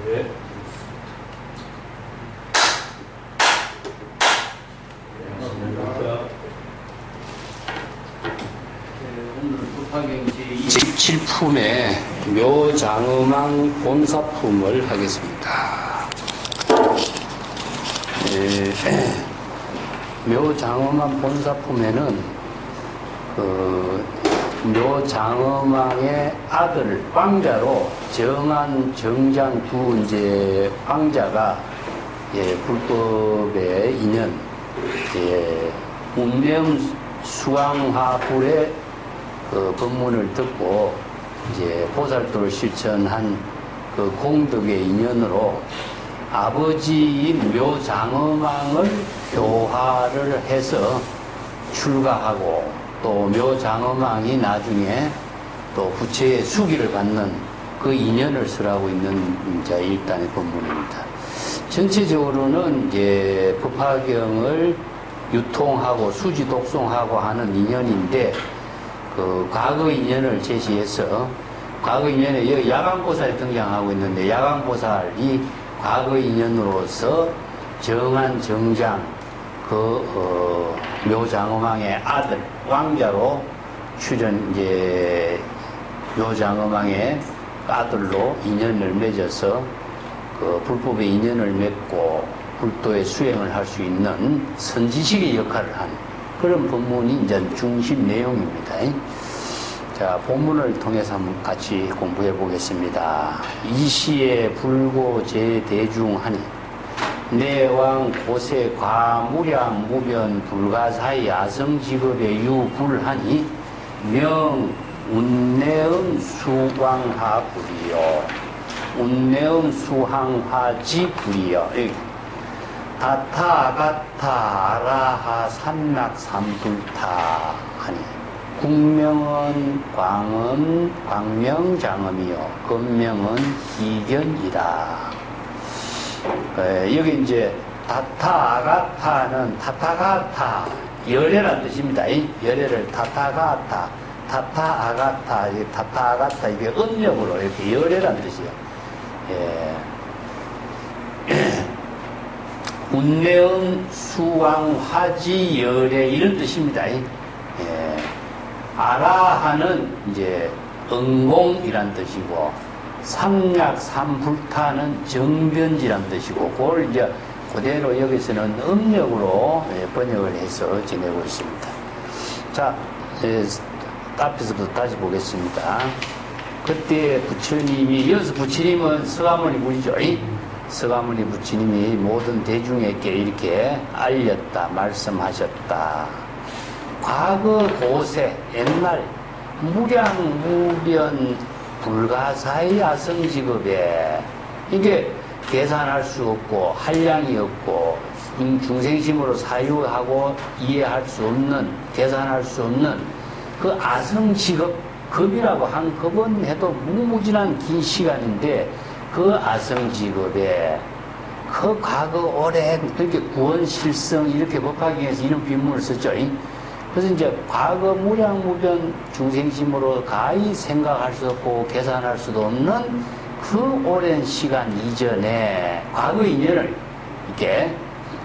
네. 오늘 부파경 제27품의 묘장음왕 본사품을 하겠습니다. 묘장음왕 본사품에는 묘장음왕의 아들 왕자로 정한 정장 두 이제 왕자가 불법의 인연 운명 수왕화불의 법문을 듣고 이제 보살도를 실천한 그 공덕의 인연으로 아버지인 묘장엄왕을 교화를 해서 출가하고 또 묘장엄왕이 나중에 또 부처의 수기를 받는 그 인연을 설하고 있는 이제 일단의 법문입니다. 전체적으로는 이제 법화경을 유통하고 수지 독송하고 하는 인연인데 그 과거 인연을 제시해서 과거 인연에 여기 야광보살이 등장하고 있는데 야광보살이 과거 인연으로서 정한 정장 묘장엄왕의 아들 왕자로 출연 이제 묘장엄왕의 아들로 인연을 맺어서 그 불법의 인연을 맺고 불도의 수행을 할 수 있는 선지식의 역할을 한 그런 법문이 이제 중심 내용입니다. 자, 본문을 통해서 한번 같이 공부해 보겠습니다. 이시에 불고 제대중하니 내왕 고세 과무량 무변 불가사의 아성직업의 유불하니 명 운내음 수광하 불이요 운내음 수항하지 불이요 다타아가타 아라하 삼락삼불타 하니 국명은 광음 광명장음이요 건명은 희견이라. 여기 이제 다타아가타는 타타가타 열애란 뜻입니다. 열애를 타타가타 타타아가타 타타아가타 이게 음력으로 이렇게 열애란 뜻이에요. 운내음 수왕화지 열애 이런 뜻입니다. 아라하는 이제 응공이란 뜻이고 삼약삼불타는 정변지란 뜻이고 그걸 이제 그대로 여기서는 음력으로 번역을 해서 지내고 있습니다. 자, 앞에서부터 다시 보겠습니다. 그때 부처님이 여기서 부처님은 서가모니 분이죠. 서가모니 부처님이 모든 대중에게 이렇게 알렸다 말씀하셨다. 과거 고세 옛날 무량무변 불가사의 아성직업에 이게 계산할 수 없고 한량이 없고 중생심으로 사유하고 이해할 수 없는 계산할 수 없는 그 아성직업 급이라고 한 급은 해도 무궁무진한 긴 시간인데 그 아성직업에 그 과거 오랜 그렇게 구원실성 이렇게 법화경에서 이런 비문을 썼죠. 그래서 이제 과거 무량무변 중생심으로 가히 생각할 수 없고 계산할 수도 없는 그 오랜 시간 이전에 과거 인연을 이렇게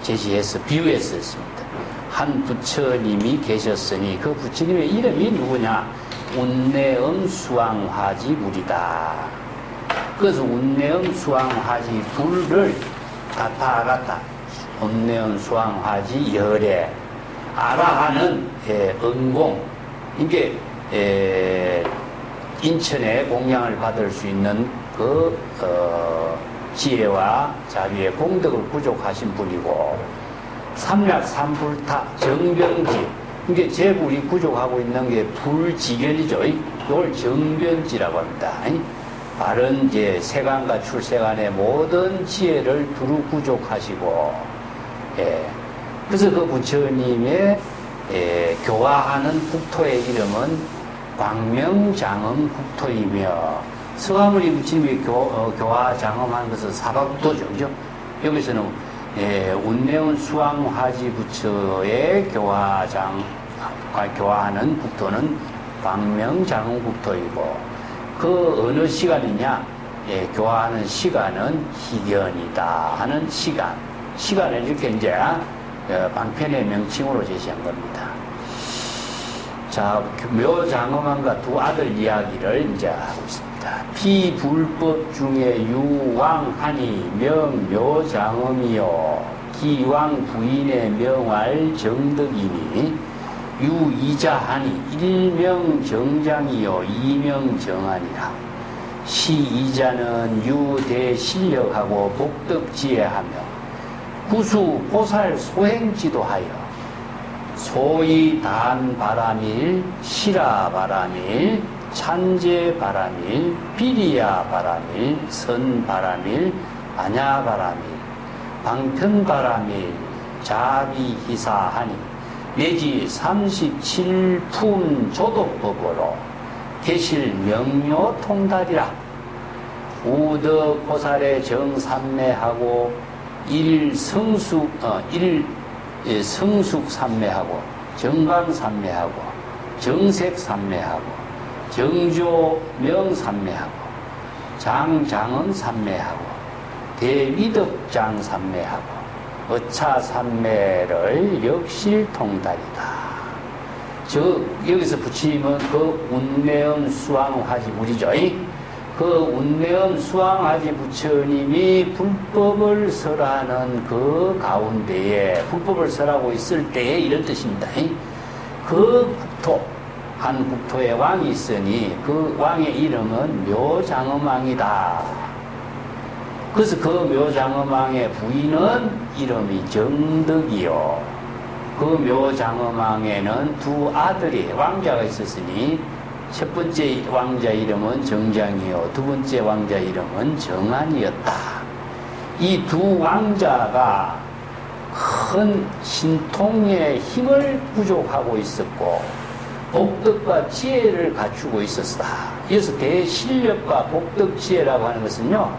제시해서 비유해서 했습니다. 한 부처님이 계셨으니 그 부처님의 이름이 누구냐? 운내음 수왕화지 불이다. 그래서 운내음 수왕화지 불을 다타아가타 운내음 수왕화지 열애 아라하는 은공 이게 인천에 공양을 받을 수 있는 그 지혜와 자비의 공덕을 부족하신 분이고 삼약삼불타 정변지 이게 재불이 부족하고 있는 게 불지견이죠. 이걸 정변지라고 합니다. 바른 이제 세간과 출세간의 모든 지혜를 두루 부족하시고 그래서 그 부처님의 교화하는 국토의 이름은 광명장엄 국토이며 서가모니 부처님이 교화장엄한 것은 사바국토죠. 그죠? 여기서는 운내운 수왕화지 부처의 교화하는 국토는 광명장엄 국토이고 그 어느 시간이냐? 교화하는 시간은 희견이다 하는 시간을 이렇게 이제 방편의 명칭으로 제시한 겁니다. 자, 묘장엄한과 두 아들 이야기를 이제 하고 있습니다. 비불법 중에 유왕하니 명묘장엄이요 기왕 부인의 명할 정덕이니 유이자하니 일명정장이요 이명정하니라. 시이자는 유대실력하고 복덕지혜하며 구수 보살 소행지도하여 소위 단바람일 시라바람일 찬제바람일 비리야바람일 선바람일 안야바람일 방편바람일 자비희사하니 내지 37품 조독법으로 계실 명료통달이라. 우덕보살의 정삼매하고 성숙삼매하고 정강삼매하고 정색삼매하고 정조명삼매하고 장장엄삼매하고 대위덕장삼매하고 어차삼매를 역실통달이다. 여기서 부처님은 그 운매음 수왕화지불이죠. 그 운매음 수왕화지 부처님이 불법을 설하는 그 가운데에 불법을 설하고 있을 때에 이런 뜻입니다. 그 국토, 한 국토에 왕이 있으니 그 왕의 이름은 묘장엄왕이다. 그래서 그 묘장엄왕의 부인은 이름이 정덕이요. 그 묘장엄왕에는 두 아들이 왕자가 있었으니 첫 번째 왕자 이름은 정장이요 두 번째 왕자 이름은 정안이었다. 이 두 왕자가 큰 신통의 힘을 부족하고 있었고 복덕과 지혜를 갖추고 있었다. 이어서 대실력과 복덕지혜라고 하는 것은요,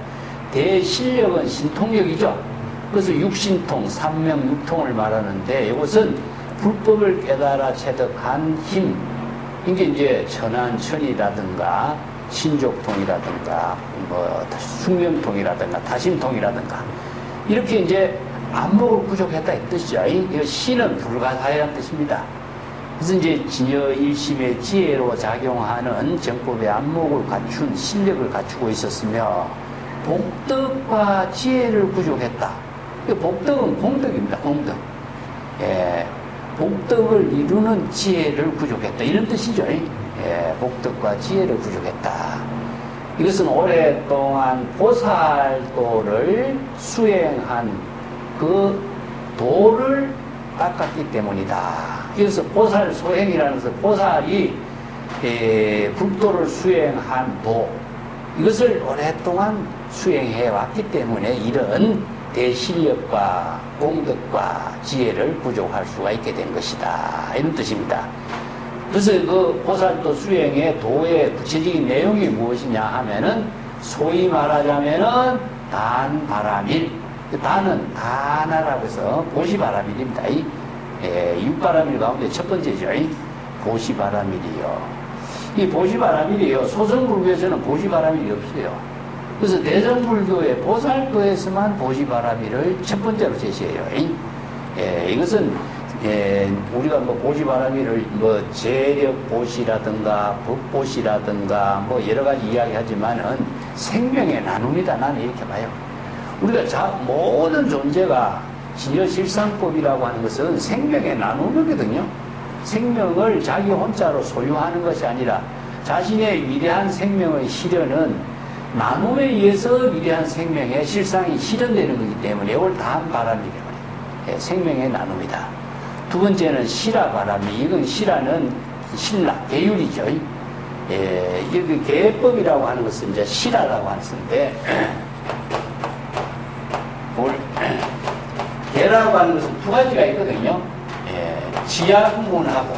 대실력은 신통력이죠. 그래서 육신통, 삼명육통을 말하는데 이것은 불법을 깨달아 체득한 힘, 이게 이제 천안천이라든가 신족통이라든가 뭐 숙명통이라든가 다심통이라든가 이렇게 이제 안목을 부족했다 이 뜻이죠. 이 신은 불가사의라는 뜻입니다. 그래서 이제 진여 일심의 지혜로 작용하는 정법의 안목을 갖춘 실력을 갖추고 있었으며 복덕과 지혜를 부족했다. 복덕은 공덕입니다. 공덕. 예, 복덕을 이루는 지혜를 부족했다. 이런 뜻이죠. 예, 복덕과 지혜를 부족했다. 이것은 오랫동안 보살도를 수행한 그 도를 닦았기 때문이다. 그래서 보살 소행이라는 것은 보살이 불도를 수행한 도, 이것을 오랫동안 수행해 왔기 때문에 이런 대실력과 공덕과 지혜를 부족할 수가 있게 된 것이다. 이런 뜻입니다. 그래서 그 보살도 수행의 도의 구체적인 내용이 무엇이냐 하면은 소위 말하자면은 단바람일, 단은 단하라고 해서 보시바람일입니다. 육바람일 가운데 첫 번째죠. 보시바람일이요. 이 보시바람일이요. 소승불교에서는 보시바람일이 없어요. 그래서 대승불교의 보살도에서만 보시바람일을 첫 번째로 제시해요. 이것은 우리가 뭐 보시바람일을 뭐 재력보시라든가 법보시라든가 뭐 여러 가지 이야기하지만은 생명의 나눔이다. 나는 이렇게 봐요. 우리가 모든 존재가 진여실상법이라고 하는 것은 생명의 나눔이거든요. 생명을 자기 혼자로 소유하는 것이 아니라 자신의 위대한 생명의 실현은 나눔에 의해서 위대한 생명의 실상이 실현되는 것이기 때문에 이걸 다한 바람이에요. 생명의 나눔이다. 두 번째는 시라바람이, 이건 시라는 신라, 계율이죠. 여기 계법이라고 하는 것은 이제 시라라고 하는 것인데, 계라고 하는 것은 두 가지가 있거든요. 지약문하고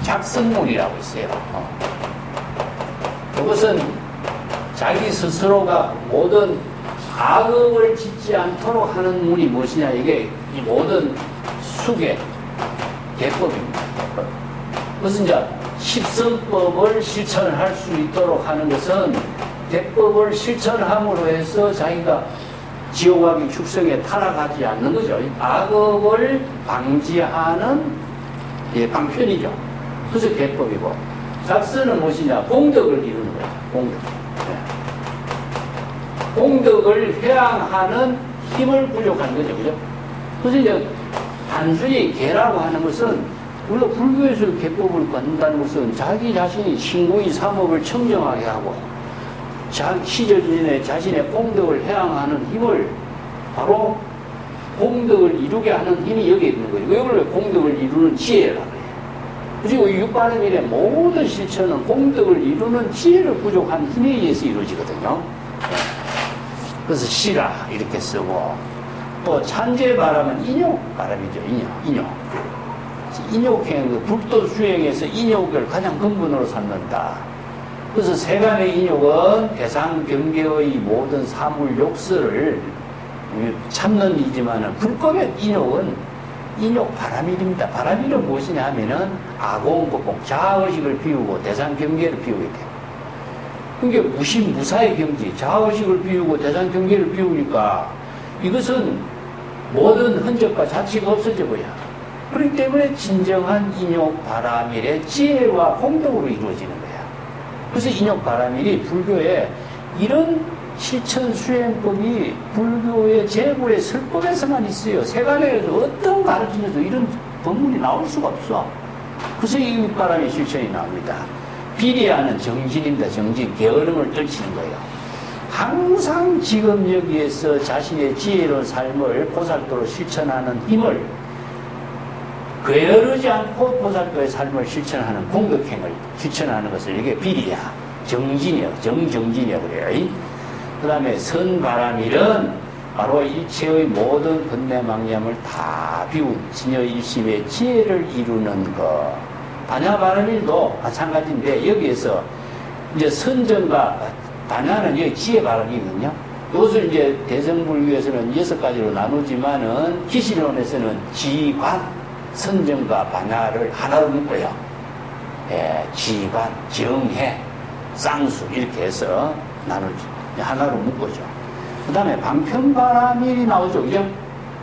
작성문이라고 있어요. 이것은 자기 스스로가 모든 악업을 짓지 않도록 하는 문이 무엇이냐, 이게 이 모든 수계, 계법입니다. 그것은 이제 십성법을 실천할 수 있도록 하는 것은 대법을 실천함으로 해서 자기가 지옥 가기 축성에 타락하지 않는 거죠. 악업을 방지하는 방편이죠. 그래서 대법이고, 작선은 무엇이냐? 공덕을 이루는 거죠. 공덕. 공덕을 회항하는 힘을 부족한 거죠. 그죠? 그래서 이제 단순히 계라고 하는 것은, 우리가 불교에서 계법을 갖는다는 것은 자기 자신이 신고의 삼업을 청정하게 하고, 시절진의 자신의 공덕을 회항하는 힘을, 바로 공덕을 이루게 하는 힘이 여기에 있는 거예요. 이걸 공덕을 이루는 지혜라고 해요. 그리고 이 육바람일의 모든 실천은 공덕을 이루는 지혜를 부족한 힘에 의해서 이루어지거든요. 그래서 시라 이렇게 쓰고, 또 찬제바람은 인욕바람이죠. 인욕. 인욕행, 불도 수행에서 인욕을 가장 근본으로 삼는다. 그래서 세간의 인욕은 대상 경계의 모든 사물 욕설을 참는 이지만은, 불법의 인욕은 인욕 바람일입니다. 바람일은 무엇이냐 하면은 아공고공, 자아의식을 비우고 대상 경계를 비우게 돼요. 그게 무사의 경지, 자아의식을 비우고 대상 경계를 비우니까 이것은 모든 흔적과 자취가 없어져 버려. 그렇기 때문에 진정한 인욕 바람일의 지혜와 공덕으로 이루어지는 거야. 그래서 인욕 바람일이 불교에 이런 실천 수행법이 불교의 제불의 설법에서만 있어요. 세간에서 어떤 가르침에도 이런 법문이 나올 수가 없어. 그래서 이 육바람의 실천이 나옵니다. 비리하는 정진입니다. 정진, 게으름을 떨치는 거예요. 항상 지금 여기에서 자신의 지혜로운 삶을 보살도로 실천하는 힘을, 게으르지 않고 보살도의 삶을 실천하는 공덕행을 실천하는 것을 이게 비리야, 정진이요, 정정진이라고 그래요. 그 다음에 선바람일은 바로 일체의 모든 번뇌망념을 다 비운 진여일심의 지혜를 이루는 것. 반야바람일도 마찬가지인데, 여기에서 이제 선정과 반야는 여기 지혜바람이거든요. 이것을 이제 대성불교에서는 6가지로 나누지만은 기시론에서는 지관, 선정과 반야를 하나로 묶어요. 지관, 정해, 쌍수 이렇게 해서 나누죠. 하나로 묶어죠. 그 다음에 방편바람일이 나오죠. 그죠?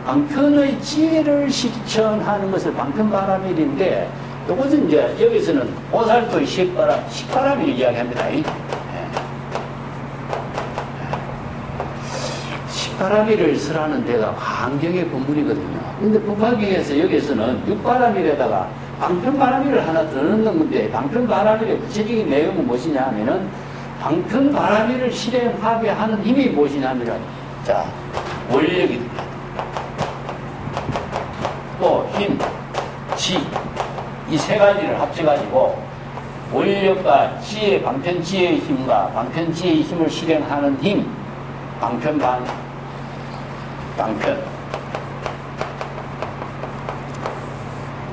방편의 지혜를 실천하는 것을 방편바람일인데, 이것은 이제 여기서는 보살도의 식바람일을 이야기합니다. 식바람일을 설하는 데가 환경의 본문이거든요. 근데 법화경에서 여기서는 육바람일에다가 방편바람일을 하나 더 넣는 건데, 방편바람일의 구체적인 내용은 무엇이냐 하면은, 방편바람일을 실행하게 하는 힘이 무엇이냐 하면은, 자, 원력입니다. 또 힘, 지, 이 세 가지를 합쳐가지고 원력과 지혜, 방편지혜의 힘과 방편지혜의 힘을 실행하는 힘, 방편.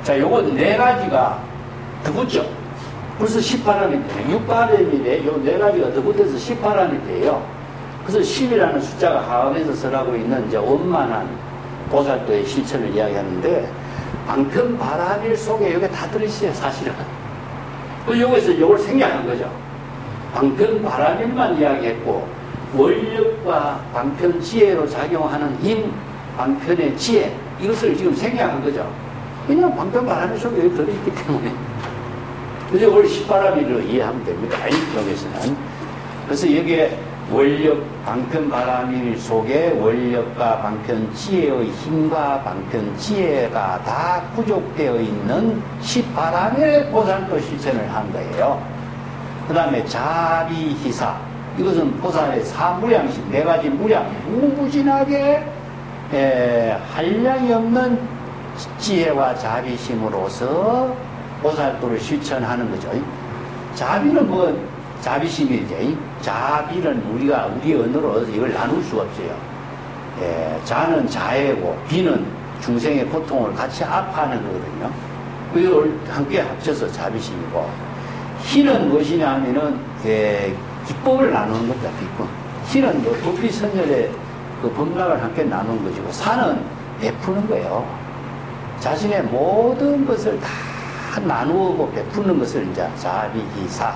자, 요거 네 가지가 더 붙죠. 벌써 18암이 돼요. 6바람일에 요 네 가지가 더 붙어서 18암이 돼요. 그래서 10이라는 숫자가 하원에서 설하고 있는 이제 원만한 보살도의 실천을 이야기하는데, 방편바람일 속에 여기 다 들어있어요, 사실은. 그 여기서 이걸 생략한 거죠. 방편바람일만 이야기했고, 원력과 방편지혜로 작용하는 힘, 방편의 지혜, 이것을 지금 생략한 거죠. 그냥 방편바람일 속에 여기 들어있기 때문에. 그래서 이걸 18암일로 이해하면 됩니다. 여기서는. 그래서 여기에 원력, 방편바람일 속에 원력과 방편지혜의 힘과 방편지혜가 다 부족되어 있는 18암일의 보살도 실천을 한 거예요. 그 다음에 자비희사, 이것은 보살의 사무량심, 네 가지 무량, 무무진하게 한량이 없는 지혜와 자비심으로서 보살도를 실천하는 거죠. 자비는 뭐 자비심이죠. 자비는 우리가 우리 언어로 이걸 나눌 수가 없어요. 자는 자애고 비는 중생의 고통을 같이 아파하는 거거든요. 그걸 함께 합쳐서 자비심이고, 희는 무엇이냐 하면은 기법을 나누는 겁니다. 기법. 희는 뭐 도피선열의 그 법락을 함께 나누는 것이고, 사는 베푸는 거예요. 자신의 모든 것을 다 다 나누고 베푸는 것을 이제 자비기사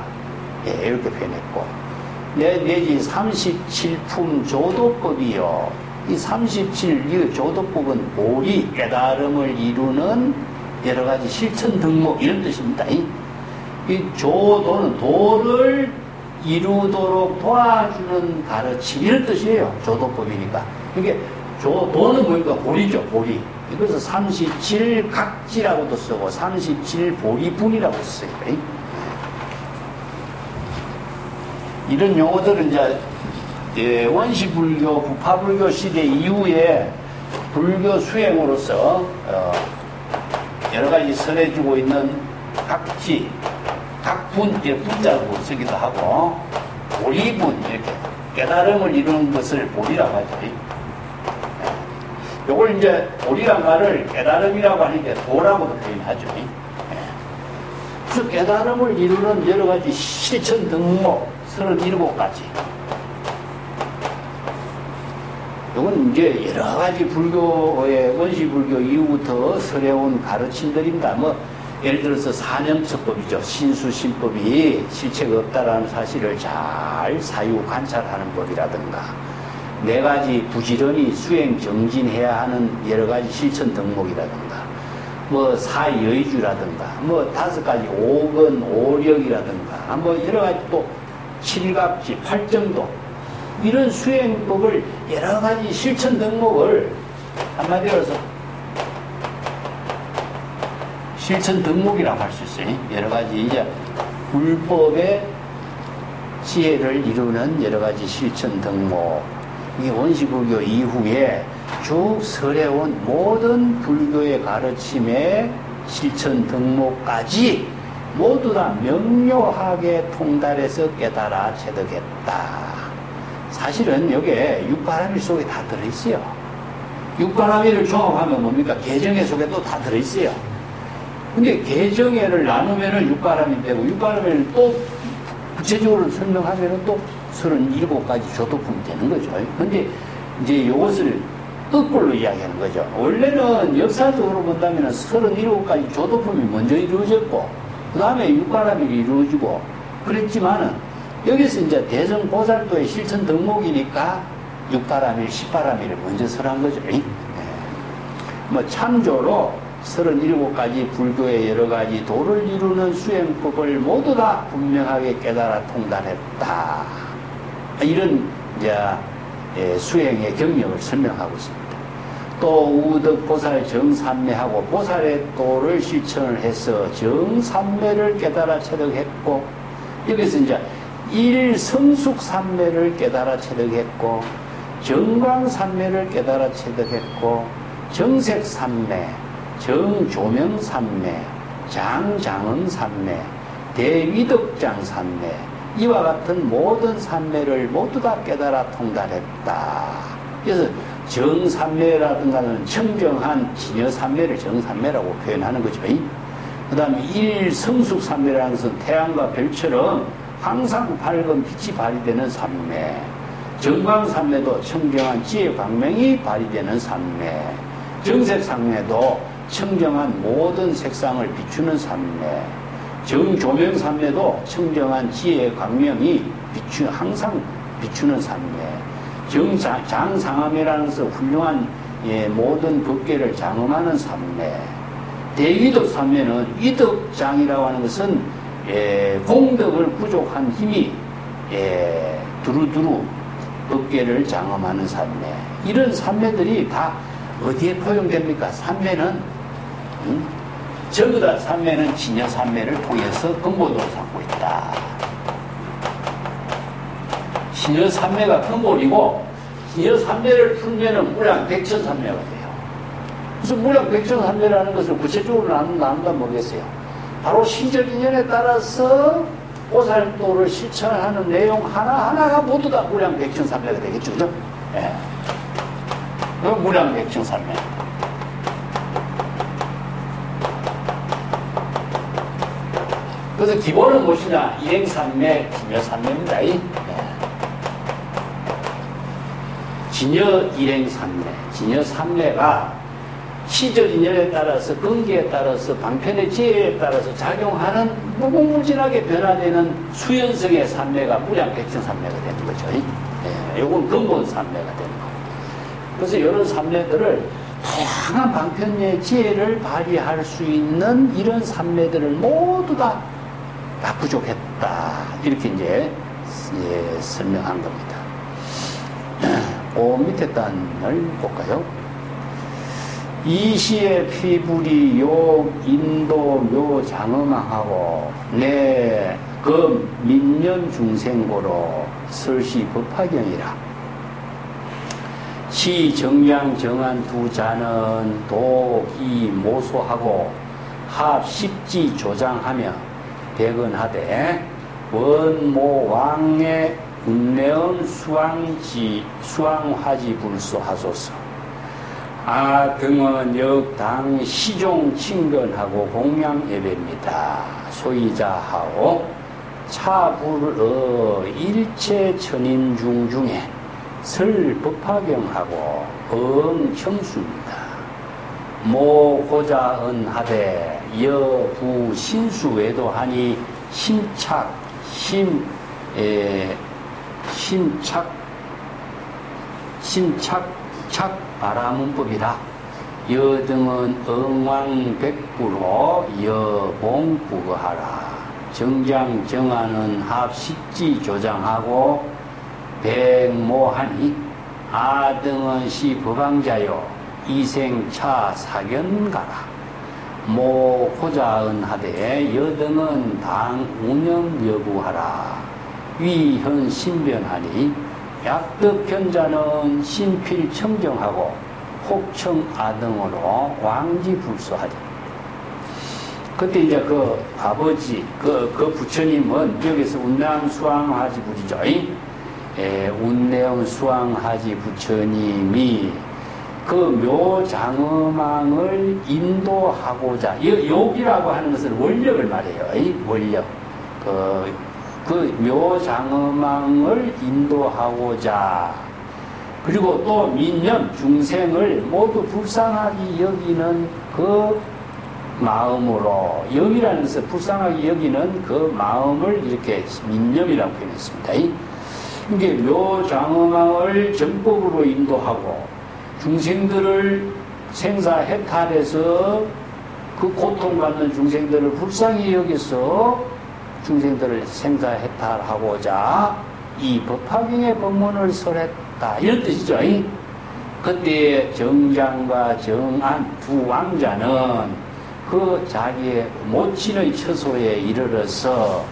이렇게 표현했고, 내지 37품 조도법이요. 이 37, 이 조도법은 보리, 깨달음을 이루는 여러 가지 실천 등목 이런 뜻입니다. 이 조도는 도를 이루도록 도와주는 가르침 이런 뜻이에요. 조도법이니까. 이게 조도는 뭐니까 보리죠. 보리. 이것을 37각지라고도 쓰고 37보리분이라고 써요. 이런 용어들은 이제 원시불교, 부파불교 시대 이후에 불교 수행으로서 여러 가지 설해주고 있는 각지, 각분, 분자로 쓰기도 하고, 보리분, 이렇게 깨달음을 이루는 것을 보리라고 하죠. 요걸 이제 보리란 말을 깨달음이라고 하니까 도라고도 표현하죠. 그래서 깨달음을 이루는 여러 가지 실천 등목 37가지. 이건 이제 여러 가지 불교의 원시불교 이후부터 설해온 가르침들입니다. 뭐 예를 들어서 사념처법이죠. 신수신법이 실체가 없다라는 사실을 잘 사유 관찰하는 법이라든가, 4가지 부지런히 수행 정진해야 하는 여러 가지 실천 덕목이라든가, 뭐 사여의주라든가, 뭐 5가지 오건 오력이라든가, 뭐 여러 가지 또 7각지, 8정도 이런 수행법을 여러 가지 실천 덕목을 한마디로 해서 실천 덕목이라고 할 수 있어요. 여러 가지 이제 불법의 지혜를 이루는 여러 가지 실천 덕목. 이 원시불교 이후에 쭉 설해온 모든 불교의 가르침의 실천 덕목까지 모두 다 명료하게 통달해서 깨달아 체득했다. 사실은 여기에 육바라밀 속에 다 들어있어요. 육바라밀을 종합하면 뭡니까? 개정의 속에도 다 들어있어요. 근데 개정회를 나누면은 육바라밀 되고, 육바라밀을 또 구체적으로 설명하면은 또 37가지 조도품이 되는 거죠. 근데 이제 이것을 거꾸로 이야기하는 거죠. 원래는 역사적으로 본다면 37가지 조도품이 먼저 이루어졌고, 그 다음에 육바라밀이 이루어지고 그랬지만은, 여기서 이제 대성보살도의 실천 덕목이니까 육바라밀, 십바라밀을 먼저 설한 거죠. 뭐 참조로 37가지 불교의 여러 가지 도를 이루는 수행법을 모두 다 분명하게 깨달아 통달했다. 이런 이제 수행의 경력을 설명하고 있습니다. 또 우덕보살 정삼매하고 보살의 도를 실천을 해서 정삼매를 깨달아 체득했고, 여기서 이제 일성숙삼매를 깨달아 체득했고, 정광삼매를 깨달아 체득했고, 정색삼매, 정조명삼매, 장장응삼매, 대위덕장삼매, 이와 같은 모든 삼매를 모두 다 깨달아 통달했다. 그래서 정삼매라든가는 청정한 진여삼매를 정삼매라고 표현하는 거죠. 그 다음에 일성숙삼매라는 것은 태양과 별처럼 항상 밝은 빛이 발휘되는 삼매, 정광삼매도 청정한 지혜 광명이 발휘되는 삼매, 정색삼매도 청정한 모든 색상을 비추는 삼매, 정조명삼매도 청정한 지혜의 광명이 항상 비추는 삼매, 정장상함이라는 것은 훌륭한 모든 법계를 장엄하는 삼매, 대위덕삼매는 이덕장이라고 하는 것은 공덕을 부족한 힘이 두루두루 법계를 장엄하는 삼매. 이런 삼매들이 다 어디에 포용됩니까? 삼매는 전부 다 삼매는 진여삼매를 통해서 근본으로 삼고 있다. 진여삼매가 근본이고, 진여삼매를 풀면은 무량백천삼매가 돼요. 그래서 무량백천삼매라는 것을 구체적으로 나눈다 모르겠어요. 바로 시적 인연에 따라서 보살도를 실천하는 내용 하나하나가 모두 다 무량백천삼매가 되겠죠. 그죠? 예. 그 무량백천삼매. 그래서 기본은 무엇이냐? 일행삼매, 진여삼매입니다. 진여 일행삼매, 진여삼매가 시절 인연에 따라서 근기에 따라서 방편의 지혜에 따라서 작용하는 무궁무진하게 변화되는 수연성의 산매가 무량백천 산매가 되는 거죠. 요건 근본 산매가 되는 거예요. 그래서 이런 산매들을 다양한 방편의 지혜를 발휘할 수 있는 이런 산매들을 모두 다 부족했다. 이렇게 이제 설명한 겁니다. 그 밑에 단을 볼까요? 이시의 피불이 요 인도 묘 장엄하고 내 민년 중생고로 설시 법화경이라. 시 정량 정한 두 자는 도이 모소하고 합 십지 조장하며 백언하되 원모 왕의 운내언 수왕화지 불소하소서. 등은 역당 시종 친근하고 공양 예배입니다. 소이자하오 차불어 일체 천인 중에 설법화경하고 범청수입니다. 모고자언하되 여부 신수외도하니 신착 바라문법이라. 여등은 응왕백부로 여봉부거하라. 정장 정하는 합십지 조장하고 백모하니 아등은 시 법왕자요 이생차 사견가라. 모호자은하되 여등은 당 운영 여부하라. 위현 신변하니 약득견자는 신필청정하고 혹청아등으로 왕지불소하리. 그때 이제 그 아버지, 그 부처님은 여기서 운내암수왕하지 부리죠. 운내암수왕하지 부처님이 그 묘장엄왕을 인도하고자, 욕이라고 하는 것은 원력을 말해요. 원력. 그 묘장엄왕을 인도하고자, 그리고 또 민년 중생을 모두 불쌍하게 여기는 그 마음으로, 영이라는 것은 불쌍하게 여기는 그 마음을 이렇게 민념이라고 표현했습니다. 이게 묘장엄왕을 정법으로 인도하고 중생들을 생사해탈해서 그 고통받는 중생들을 불쌍히 여기서 중생들을 생사해탈하고자 이 법화경의 법문을 설했다. 이런 뜻이죠. 그때 정장과 정안 두 왕자는 그 자기의 모친의 처소에 이르러서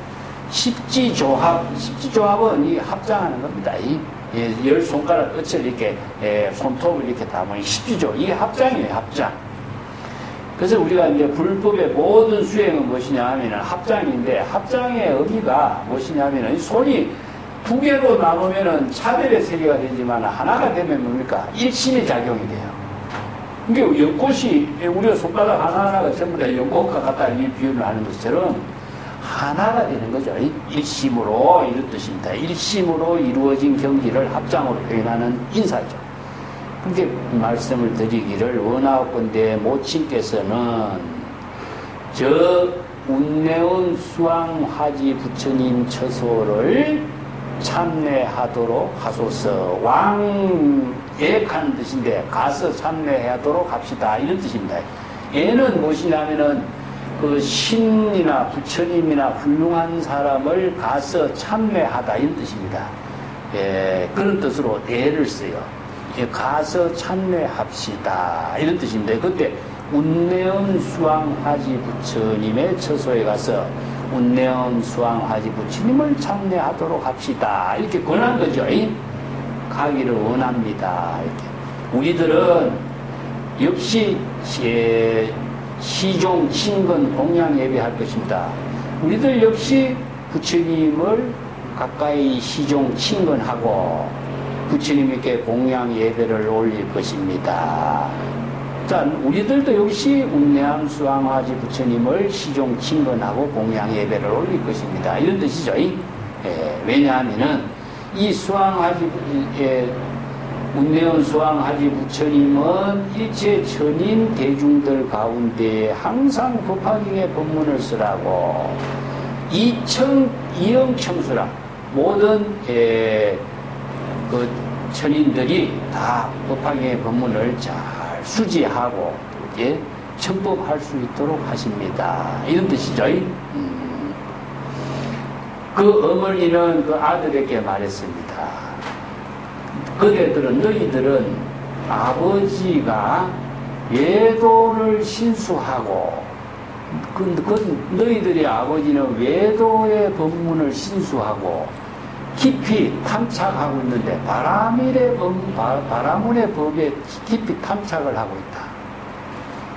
십지조합은 이 합장하는 겁니다. 열 손가락 끝을 이렇게 손톱을 이렇게 담은 십지조, 이게 합장이에요. 합장. 그래서 우리가 이제 불법의 모든 수행은 무엇이냐 하면은 합장인데, 합장의 의미가 무엇이냐면은 손이 두 개로 나누면은 차별의 세계가 되지만 하나가 되면 뭡니까? 일심의 작용이 돼요. 이게 연꽃이 우리가 손가락 하나하나가 전부 다 연꽃과 같다 이 비유를 하는 것처럼 하나가 되는 거죠. 일심으로, 이런 뜻입니다. 일심으로 이루어진 경지를 합장으로 표현하는 인사죠. 그렇게 말씀을 드리기를 원하건대 모친께서는 저 운내운 수왕화지 부처님 처소를 참례하도록 하소서. 왕액하는 뜻인데 가서 참례하도록 합시다, 이런 뜻입니다. 얘는 무엇이냐면은 그 신이나 부처님이나 훌륭한 사람을 가서 참례하다, 이런 뜻입니다. 그런 뜻으로 애를 써요. 가서 참례합시다, 이런 뜻입니다. 그때 운내엄 수왕화지 부처님의 처소에 가서 운내엄 수왕화지 부처님을 참례하도록 합시다, 이렇게 권한 거죠. 가기를 원합니다. 이렇게. 우리들은 역시 시종, 친근, 공양 예배할 것입니다. 우리들 역시 부처님을 가까이 시종, 친근하고 부처님께 공양 예배를 올릴 것입니다. 자, 우리들도 역시 운내암 수왕화지 부처님을 시종, 친근하고 공양 예배를 올릴 것입니다. 이런 뜻이죠. 왜냐하면은 이 수왕화지 문내원 수왕하지 부처님은 일체 천인 대중들 가운데 항상 법화경의 법문을 쓰라고 이영청수라 모든 그 천인들이 다 법화경의 법문을 잘 수지하고 청법할 수 있도록 하십니다. 이런 뜻이죠. 그 어머니는 그 아들에게 말했습니다. 그대들은 너희들은 아버지가 외도를 신수하고 너희들의 아버지는 외도의 법문을 신수하고 깊이 탐착하고 있는데 바라문의 법에 깊이 탐착을 하고 있다.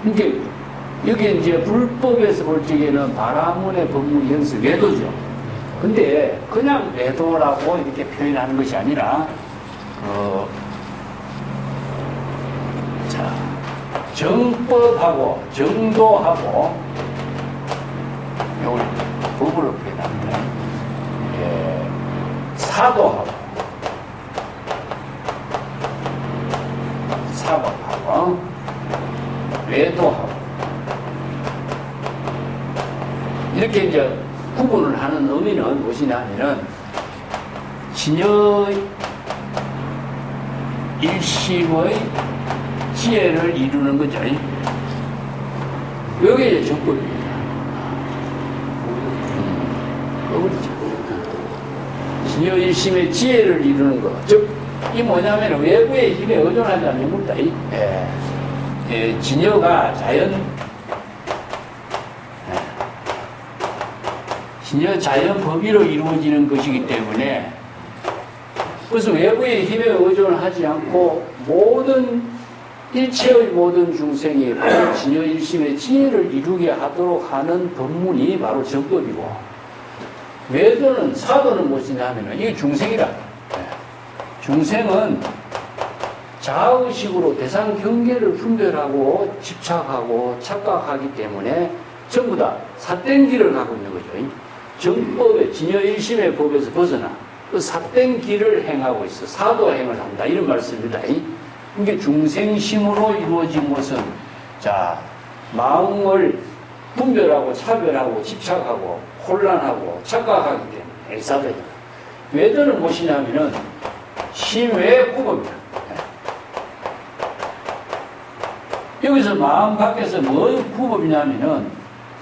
그러니까 여기 이제 불법에서 볼 적에는 바라문의 법문 연습 외도죠. 근데 그냥 외도라고 이렇게 표현하는 것이 아니라 자, 정법하고 정도하고 이걸 법으로 표현합니다. 사도하고 사법하고 외도하고 이렇게 이제 구분을 하는 의미는 무엇이냐 하면은 진여 일심의 지혜를 이루는 거죠. 이게 이제 정법입니다. 그렇죠. 진여 일심의 지혜를 이루는 것. 즉, 이 뭐냐면 외부의 힘에 의존하지 않는 겁니다. 진여가 자연 법의로 이루어지는 것이기 때문에 그래서 외부의 힘에 의존을 하지 않고 일체의 모든 중생이 진여 일심의 지혜를 이루게 하도록 하는 법문이 바로 정법이고 외도는 사도는 무엇이냐 하면 이게 중생이라. 중생은 자의식으로 대상 경계를 분별하고 집착하고 착각하기 때문에 전부 다 삿된 길을 가고 있는 거죠. 정법의 진여 일심의 법에서 벗어나 그 삿된 길을 행하고 있어. 사도행을 한다. 이런 말씀입니다. 이게 중생심으로 이루어진 것은 자 마음을 분별하고 차별하고 집착하고 혼란하고 착각하기 때문에 사도행. 외도는 무엇이냐면은 심외 구법이다. 여기서 마음 밖에서 뭘 구법이냐면은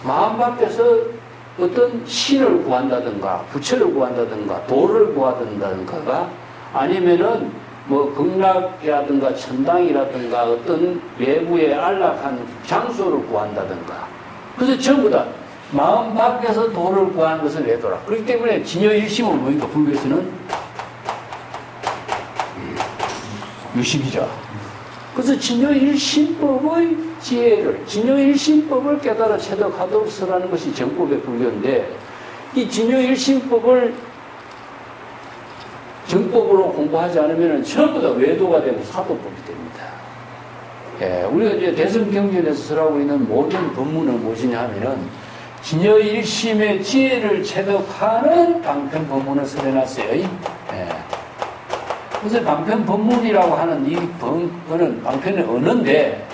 마음 밖에서 어떤 신을 구한다든가 부처를 구한다든가 도를 구한다든가가 아니면은 뭐 극락이라든가 천당이라든가 어떤 외부의 안락한 장소를 구한다든가 그래서 전부 다 마음 밖에서 도를 구하는 것은 외도라. 그렇기 때문에 진여일심은 뭐니까 불교에서는 유심이죠. 그래서 진여일심법의 지혜를 진여일심법을 깨달아 체득하도록 쓰라는 것이 정법의 불교인데 이 진여일심법을 정법으로 공부하지 않으면 전부 다 외도가 되고 사도법이 됩니다. 우리가 이제 대승경전에서 설하고 있는 모든 법문은 무엇이냐 하면은 진여일심의 지혜를 체득하는 방편 법문을 설해놨어요. 그래서 방편 법문이라고 하는 이 법은 방편의 언어인데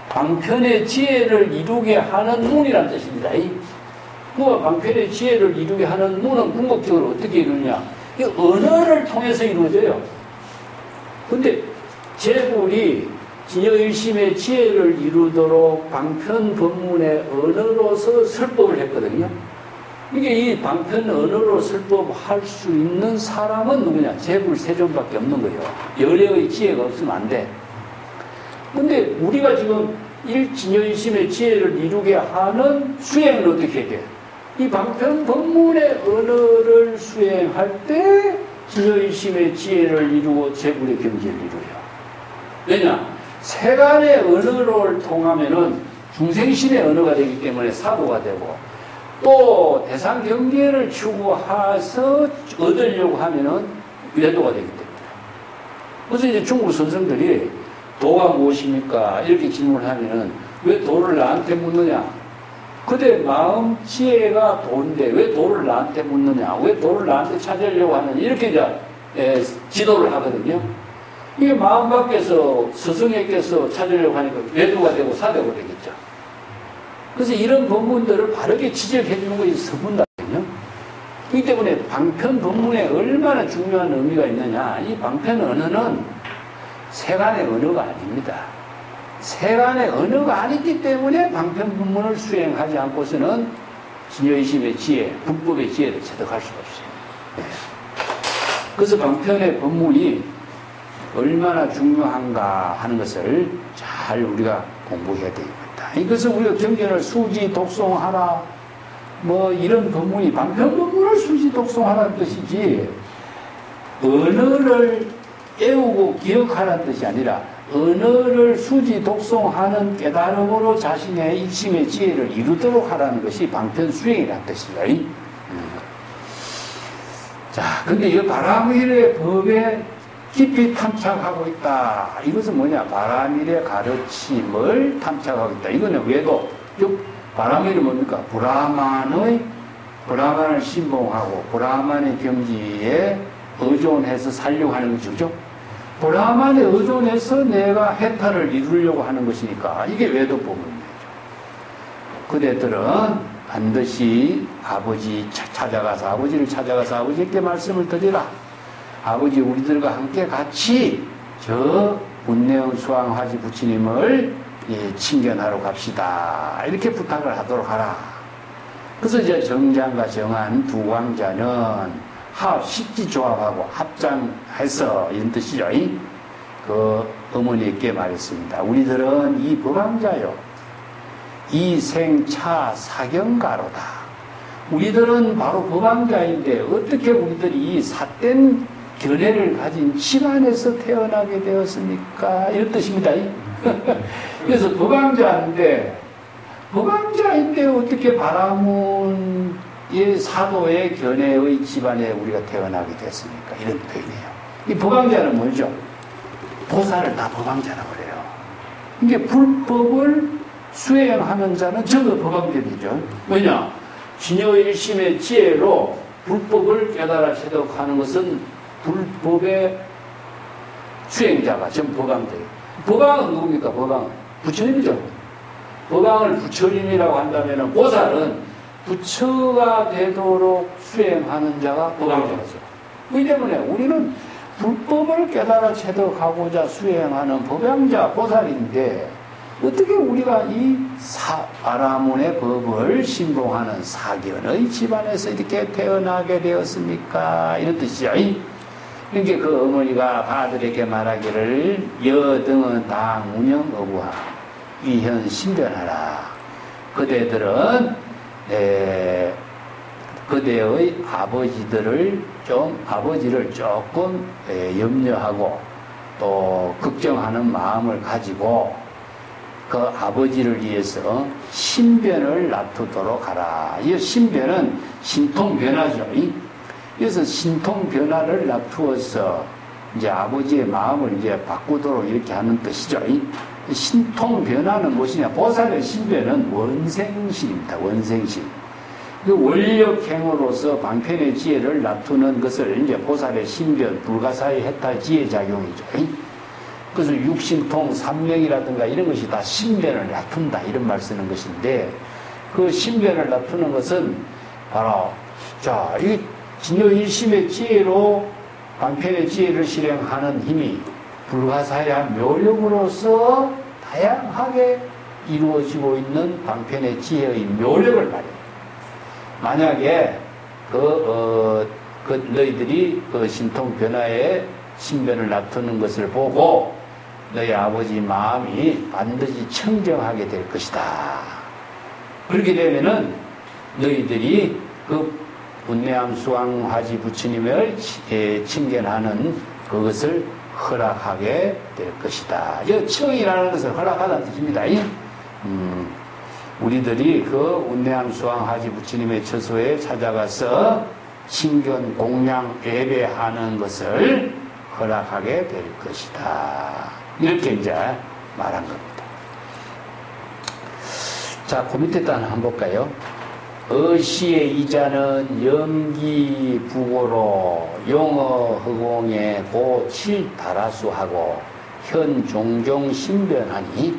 방편의 지혜를 이루게 하는 문이라는 뜻입니다. 그 방편의 지혜를 이루게 하는 문은 궁극적으로 어떻게 이루냐? 이 언어를 통해서 이루어져요. 근데 제불이 진여일심의 지혜를 이루도록 방편 법문의 언어로서 설법을 했거든요. 이게 이 방편 언어로 설법할 수 있는 사람은 누구냐? 제불 세존밖에 없는 거예요. 열애의 지혜가 없으면 안 돼. 근데 우리가 지금 진여일심의 지혜를 이루게 하는 수행은 어떻게 해야 돼? 이 방편 법문의 언어를 수행할 때 진여일심의 지혜를 이루고 제불의 경지를 이루어요. 왜냐? 세간의 언어를 통하면은 중생심의 언어가 되기 때문에 사도가 되고 또 대상 경계를 추구해서 얻으려고 하면은 외도가 되기 때문에. 그래서 이제 중국 선생들이 도가 무엇입니까? 이렇게 질문을 하면은 왜 도를 나한테 묻느냐? 그대 마음 지혜가 도인데 왜 도를 나한테 묻느냐? 왜 도를 나한테 찾으려고 하느냐? 이렇게 이제 지도를 하거든요. 이게 마음 밖에서 스승에게서 찾으려고 하니까 외도가 되고 사도가 되겠죠. 그래서 이런 본문들을 바르게 지적해 주는 것이 서문답이거든요. 그렇기 때문에 방편 본문에 얼마나 중요한 의미가 있느냐. 이 방편 언어는 세간의 언어가 아닙니다. 세간의 언어가 아니기 때문에 방편 본문을 수행하지 않고서는 진여의심의 지혜, 불법의 지혜를 체득할 수가 없어요. 네. 그래서 방편의 본문이 얼마나 중요한가 하는 것을 잘 우리가 공부해야 됩니다. 이것은 우리가 경전을 수지 독송하라 뭐 이런 본문이 방편 본문을 수지 독송하라는 뜻이지 언어를 애우고 기억하라는 뜻이 아니라 언어를 수지 독송하는 깨달음으로 자신의 일심의 지혜를 이루도록 하라는 것이 방편 수행이라는 뜻이에요. 자, 근데 이 바라밀의 법에 깊이 탐착하고 있다. 이것은 뭐냐? 바라밀의 가르침을 탐착하고 있다. 이거는 외도, 즉 바라밀이 뭡니까? 브라만을 신봉하고 브라만의 경지에 의존해서 살려고 하는 거죠. 그죠? 브라만에 의존해서 내가 해탈을 이루려고 하는 것이니까 이게 외도법입니다. 그대들은 반드시 아버지를 찾아가서 아버지께 말씀을 드리라. 아버지 우리들과 함께 같이 저 운내원 수왕화지 부처님을 친견하러 갑시다. 이렇게 부탁을 하도록 하라. 그래서 이제 정장과 정한 두 왕자는 식지조합하고 합장해서 이런 뜻이죠. 그 어머니께 말했습니다. 우리들은 이 법왕자요. 이생차 사경가로다. 우리들은 바로 법왕자인데 어떻게 우리들이 이 삿된 견해를 가진 집안에서 태어나게 되었습니까? 이런 뜻입니다. 그래서 법왕자인데 어떻게 바라문의 사도의 견해의 집안에 우리가 태어나게 됐습니까? 이런 표현이에요. 이 법왕자는 뭐죠? 보살을 다 법왕자라고 그래요. 이게 불법을 수행하는 자는 전부 법왕자이죠. 왜냐? 진여일심의 지혜로 불법을 깨달아 체득하는 것은 불법의 수행자가 전부 법왕자예요. 법왕은 누굽니까? 법왕은 부처님이죠. 법왕을 부처님이라고 한다면 보살은 부처가 되도록 수행하는 자가 법왕자죠. 그렇기 때문에 우리는 불법을 깨달아 체득하고자 수행하는 법왕자 보살인데 어떻게 우리가 이 바라문의 법을 신봉하는 사견의 집안에서 이렇게 태어나게 되었습니까? 이런 뜻이죠. 그러니까 그 어머니가 아들에게 말하기를 여등은 당 운영 어부하 위현 신변하라. 그대들은 그대의 아버지를 조금 염려하고 또 걱정하는 마음을 가지고 그 아버지를 위해서 신변을 놔두도록 하라. 이 신변은 신통변화죠. 그래서 신통변화를 놔두어서 이제 아버지의 마음을 이제 바꾸도록 이렇게 하는 뜻이죠. 신통변화는 무엇이냐? 보살의 신변은 원생신입니다. 원생신. 그 원력행으로서 방편의 지혜를 놔두는 것을 이제 보살의 신변, 불가사의 해탈 지혜 작용이죠. 그래서 육신통, 삼명이라든가 이런 것이 다 신변을 놔둔다 이런 말 쓰는 것인데 그 신변을 놔두는 것은 바로 이 진여일심의 지혜로 방편의 지혜를 실행하는 힘이 불가사의한 묘력으로서 다양하게 이루어지고 있는 방편의 지혜의 묘력을 말해요. 만약에 너희들이 그 신통 변화에 신변을 놔두는 것을 보고 너희 아버지 마음이 반드시 청정하게 될 것이다. 그렇게 되면은 너희들이 그 운내암 수왕화지 부처님을 칭견하는 그것을 허락하게 될 것이다. 이 청이라는 것을 허락하다는 뜻입니다. 우리들이 그 운내암 수왕화지 부처님의 처소에 찾아가서 칭견 공양 예배하는 것을 허락하게 될 것이다. 이렇게 이제 말한 겁니다. 자, 그 밑에 또 하나 한번 볼까요? 어시의 이자는 영기부고로 용어 허공에 고칠 다라수하고 현 종종 신변하니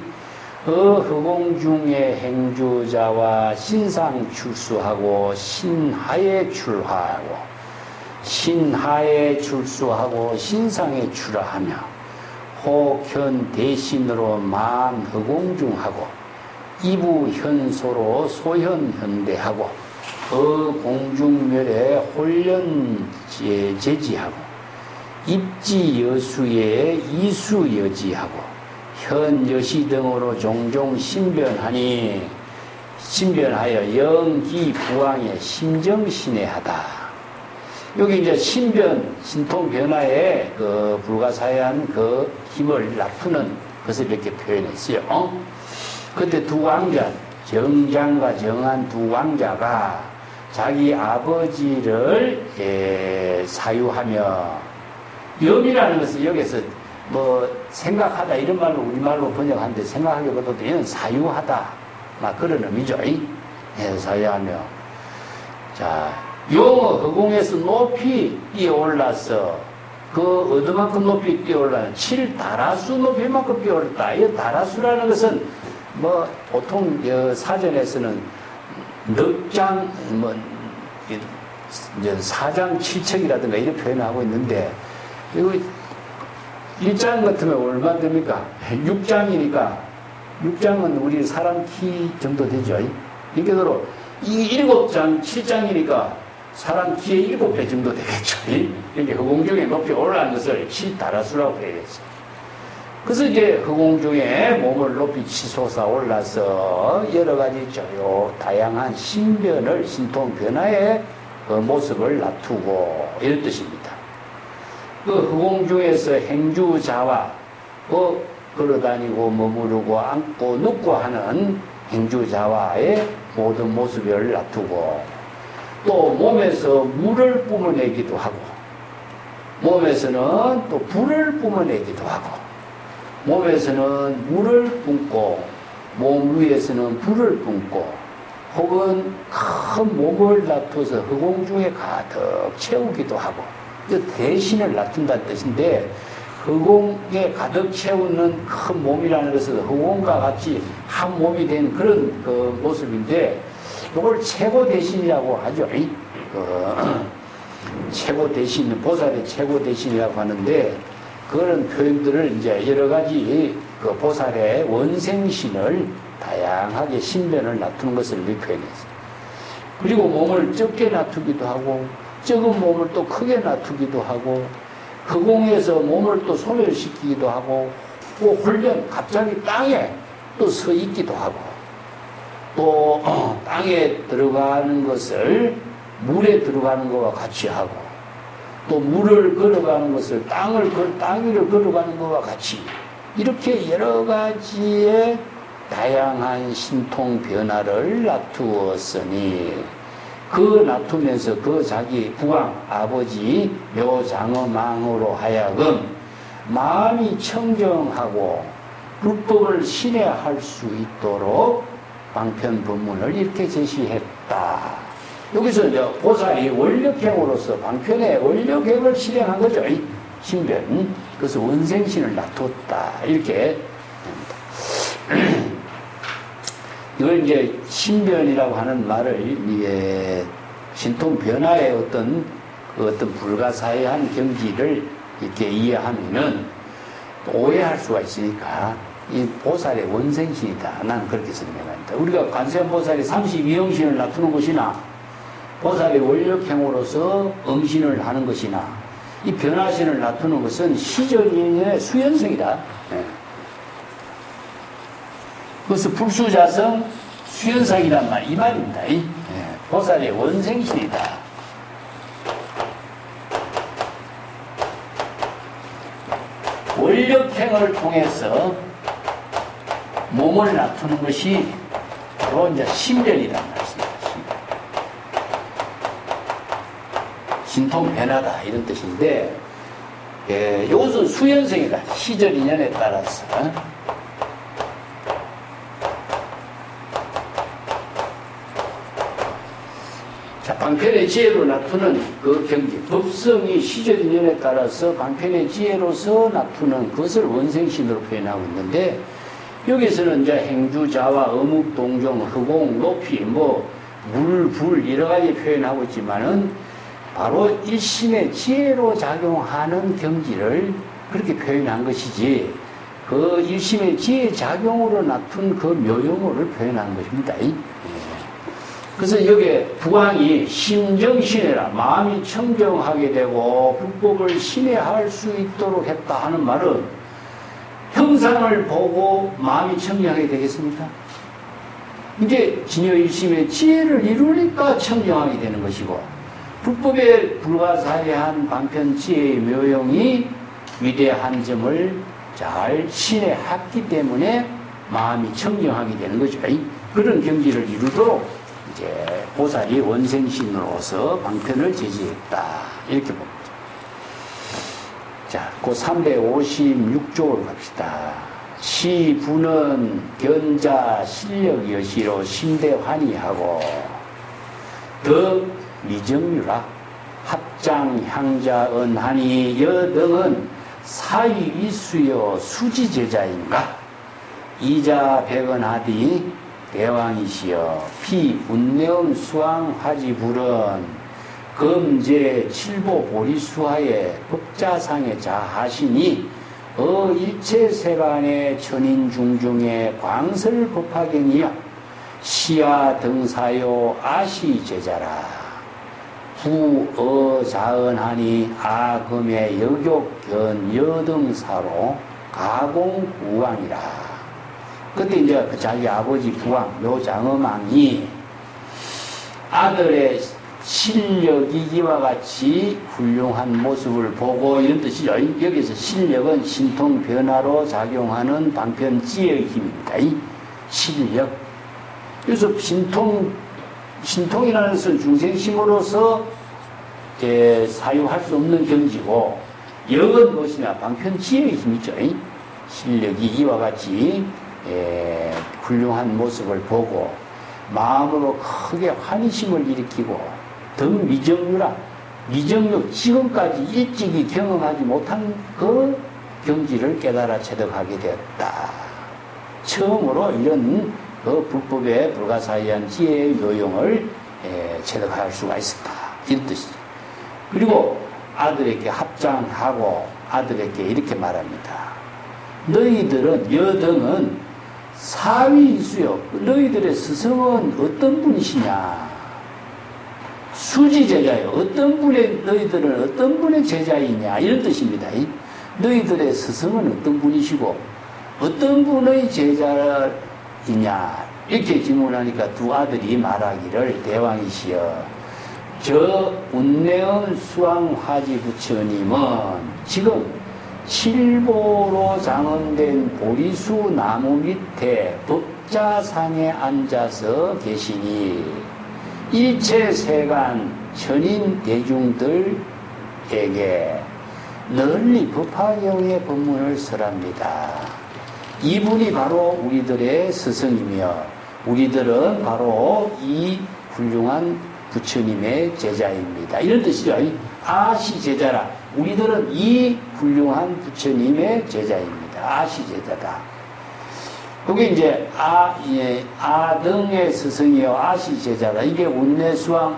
허공 중에 행주자와 신상 출수하고 신하에 출하하고 신하에 출수하고 신상에 출하하며 혹현 대신으로 만 허공중하고 이부 현소로 소현현대하고 공중멸에 홀련 제지하고 입지 여수에 이수 여지하고 현 여시 등으로 종종 신변하니 신변하여 영기 부왕의 심정신해하다. 여기 이제 신변 신통 변화에 그 불가사의한 그 힘을 나타내는 것을 이렇게 표현했어요. 그때 두 왕자, 정장과 정한 두 왕자가 자기 아버지를 사유하며 염이라는 것은 여기서 뭐 생각하다 이런 말로 우리말로 번역하는데 생각하기보다도 이는 사유하다 막 그런 의미죠. 사유하며 자 용어 허공에서 높이 뛰어올라서 그 어느만큼 높이 뛰어올라는 7다라수 높이만큼 뛰어올랐다. 이 다라수라는 것은 뭐 보통 사전에서는 넉장 뭐 이제 4장 7척이라든가 이렇게 표현하고 있는데 이거 1장 같으면 얼마 됩니까? 6장이니까 6장은 우리 사람 키 정도 되죠. 이게대로 이 7장 7장이니까 사람 키의 7배 정도 되겠죠. 이렇게 허공중에 높이 올라가는 것을 7다라수라고 해야겠어요. 그래서 이제 허공중에 몸을 높이 치솟아 올라서 여러 가지 다양한 신변을 신통 변화의 그 모습을 나타내고 이런 뜻입니다. 그 허공중에서 행주자와 걸어다니고 머무르고 앉고 눕고 하는 행주자와의 모든 모습을 나타내고 또 몸에서 물을 뿜어내기도 하고 몸에서는 또 불을 뿜어내기도 하고 몸에서는 물을 뿜고 몸 위에서는 불을 뿜고 혹은 큰 몸을 나타서 허공중에 가득 채우기도 하고 대신을 나타낸다는 뜻인데 허공에 가득 채우는 큰 몸이라는 것은 허공과 같이 한 몸이 된 그런 그 모습인데 이걸 최고 대신이라고 하죠. 최고 대신, 보살의 최고 대신이라고 하는데 그런 표현들을 이제 여러 가지 그 보살의 원생신을 다양하게 신변을 나타내는 것을 표현했어요. 그리고 몸을 적게 놔두기도 하고 적은 몸을 또 크게 놔두기도 하고 허공에서 몸을 또 소멸시키기도 하고 또 훈련 갑자기 땅에 또 서 있기도 하고 또 땅에 들어가는 것을 물에 들어가는 것과 같이 하고 또 물을 걸어가는 것을 땅 위를 걸어가는 것과 같이 이렇게 여러 가지의 다양한 신통 변화를 나투었으니 그 나투면서 그 자기 부왕 아버지 묘장어망으로 하여금 마음이 청정하고 불법을 신뢰할 수 있도록 방편법문을 이렇게 제시했다. 여기서 이제 보살이 원력행으로서 방편의 원력행을 실행한 거죠. 신변. 그래서 원생신을 놔뒀다. 이렇게 됩니다. 이걸 이제 신변이라고 하는 말을 이게 신통 변화의 어떤 불가사의한 경지를 이렇게 이해하면은 오해할 수가 있으니까 이 보살의 원생신이다. 나는 그렇게 설명합니다. 우리가 관세음 보살이 32영신을 나타내는 것이나 보살의 원력행으로서 응신을 하는 것이나 이 변화신을 나타내는 것은 시절인의 수연성이다. 네. 그래서 불수자성 수연성이란 말, 이 말입니다. 네. 보살의 원생신이다. 원력행을 통해서 몸을 나타내는 것이 바로 이제 신변이란 말씀입니다. 신통 변화다 이런 뜻인데 이것은 수연성이다. 시절 인연에 따라서 방편의 지혜로 나타는 그 경지, 법성이 시절인연에 따라서 방편의 지혜로서 나타는 그것을 원생신으로 표현하고 있는데, 여기서는 이제 행주자와 어묵, 동종, 허공, 높이, 물, 불, 여러 가지 표현하고 있지만은, 바로 일심의 지혜로 작용하는 경지를 그렇게 표현한 것이지, 그 일심의 지혜 작용으로 나타난 그 묘용어를 표현한 것입니다. 그래서 여기에 부왕이 심정신해라, 마음이 청정하게 되고 불법을 신뢰할 수 있도록 했다 하는 말은 형상을 보고 마음이 청정하게 되겠습니까? 이제 진여일심의 지혜를 이루니까 청정하게 되는 것이고, 불법에 불가사의한 방편 지혜의 묘용이 위대한 점을 잘 신뢰했기 때문에 마음이 청정하게 되는 거죠. 그런 경지를 이루도록 이제 보살이 원생신으로서 방편을 제시했다, 이렇게 봅니다. 자, 그 356쪽으로 갑시다. 시부는 견자 실력여시로 심대환희하고 더 미정유라 합장 향자 은하니 여등은 사위위수여 수지제자인가 이자 백언하디 대왕이시여 피 운내음 수왕 화지불은 금제 칠보 보리수하에 법자상에 자하시니 일체 세간의 천인 중중에 광설 법화경이여 시야 등사요 아시 제자라 부자은하니 아금의 여격견 여등사로 가공부왕이라. 그때 이제 자기 아버지 부왕 묘장엄왕이 아들의 실력이 이와 같이 훌륭한 모습을 보고, 이런 뜻이죠. 여기서 실력은 신통 변화로 작용하는 방편 지혜의 힘입니다. 이 실력. 그래서 신통이라는 것은 중생심으로서 사유할 수 없는 경지고, 역은 무엇이냐? 방편 지혜의 힘이죠. 실력이 이와 같이 훌륭한 모습을 보고 마음으로 크게 환희심을 일으키고 등 미정유라, 미정유, 지금까지 일찍이 경험하지 못한 그 경지를 깨달아 체득하게 되었다. 처음으로 이런 그 불법에 불가사의한 지혜의 묘용을 체득할 수가 있었다, 이런 뜻이죠. 그리고 아들에게 합장하고 아들에게 이렇게 말합니다. 너희들은 여등은 사위수요, 너희들의 스승은 어떤 분이시냐? 수지 제자요. 너희들은 어떤 분의 제자이냐? 이런 뜻입니다. 너희들의 스승은 어떤 분이시고 어떤 분의 제자이냐? 이렇게 질문하니까 두 아들이 말하기를 대왕이시여, 저 운내은 수왕화지 부처님은 지금 칠보로 장엄된 보리수 나무 밑에 법자상에 앉아서 계시니 일체 세간 천인 대중들에게 널리 법화경의 법문을 설합니다. 이분이 바로 우리들의 스승이며 우리들은 바로 이 훌륭한 부처님의 제자입니다. 이런 뜻이죠. 아시 제자라. 우리들은 이 훌륭한 부처님의 제자입니다. 아시 제자다. 그게 이제 아등의 스승이요 아시 제자다. 이게 운명수왕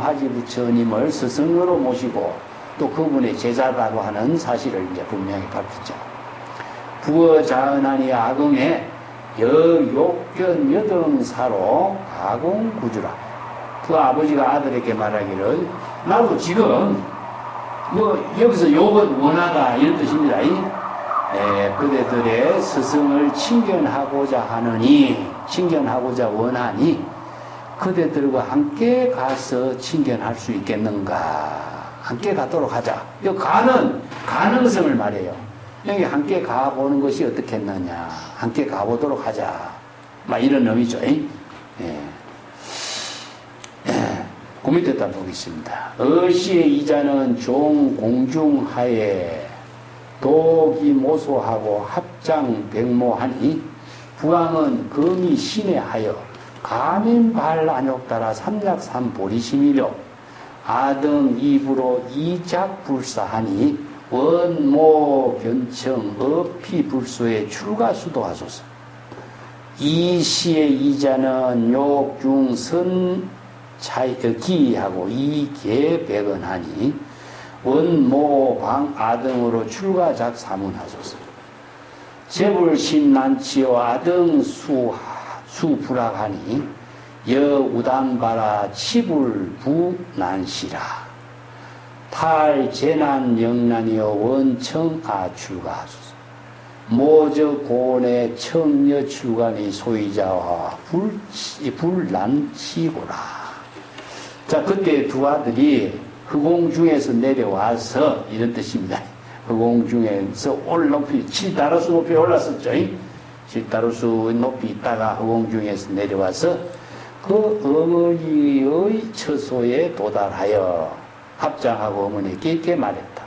화지 부처님을 스승으로 모시고 또 그분의 제자라고 하는 사실을 이제 분명히 밝히죠. 부어자은하니 아금에 여욕견 여등사로 가공구주라. 그 아버지가 아들에게 말하기를, 나도 지금 여기서 욕은 원하다, 이런 뜻입니다. 그대들의 스승을 친견하고자 원하니 그대들과 함께 가서 친견할 수 있겠는가? 함께 가도록 하자. 이 가능성을 말해요. 여기 함께 가보는 것이 어떻겠느냐? 함께 가보도록 하자. 막 이런 의미죠. 그 밑에 다 보겠습니다. 어시의 이자는 종 공중하에 독이 모소하고 합장 백모하니 부왕은 금이 신해하여 가민발안욕따라 삼약삼보리심이려 아등 입으로 이작불사하니 원모 변청 어피불소에 출가수도하소서. 이 시의 이자는 욕중선 기하고 이계백언하니 원모 방아등으로 출가작 사문하소서. 재불신난치요 아등 수불악하니 여우단바라 치불부난시라. 탈재난영난이여 원청아 출가하소서. 모저고내 청여출간이 소이자와 불난치고라. 자, 그때 두 아들이 허공중에서 내려와서 이런 뜻입니다. 허공중에서 높이 7다루수 높이 올랐었죠. 7다루수 높이 있다가 허공중에서 내려와서 그 어머니의 처소에 도달하여 합장하고 어머니께 이렇게 말했다.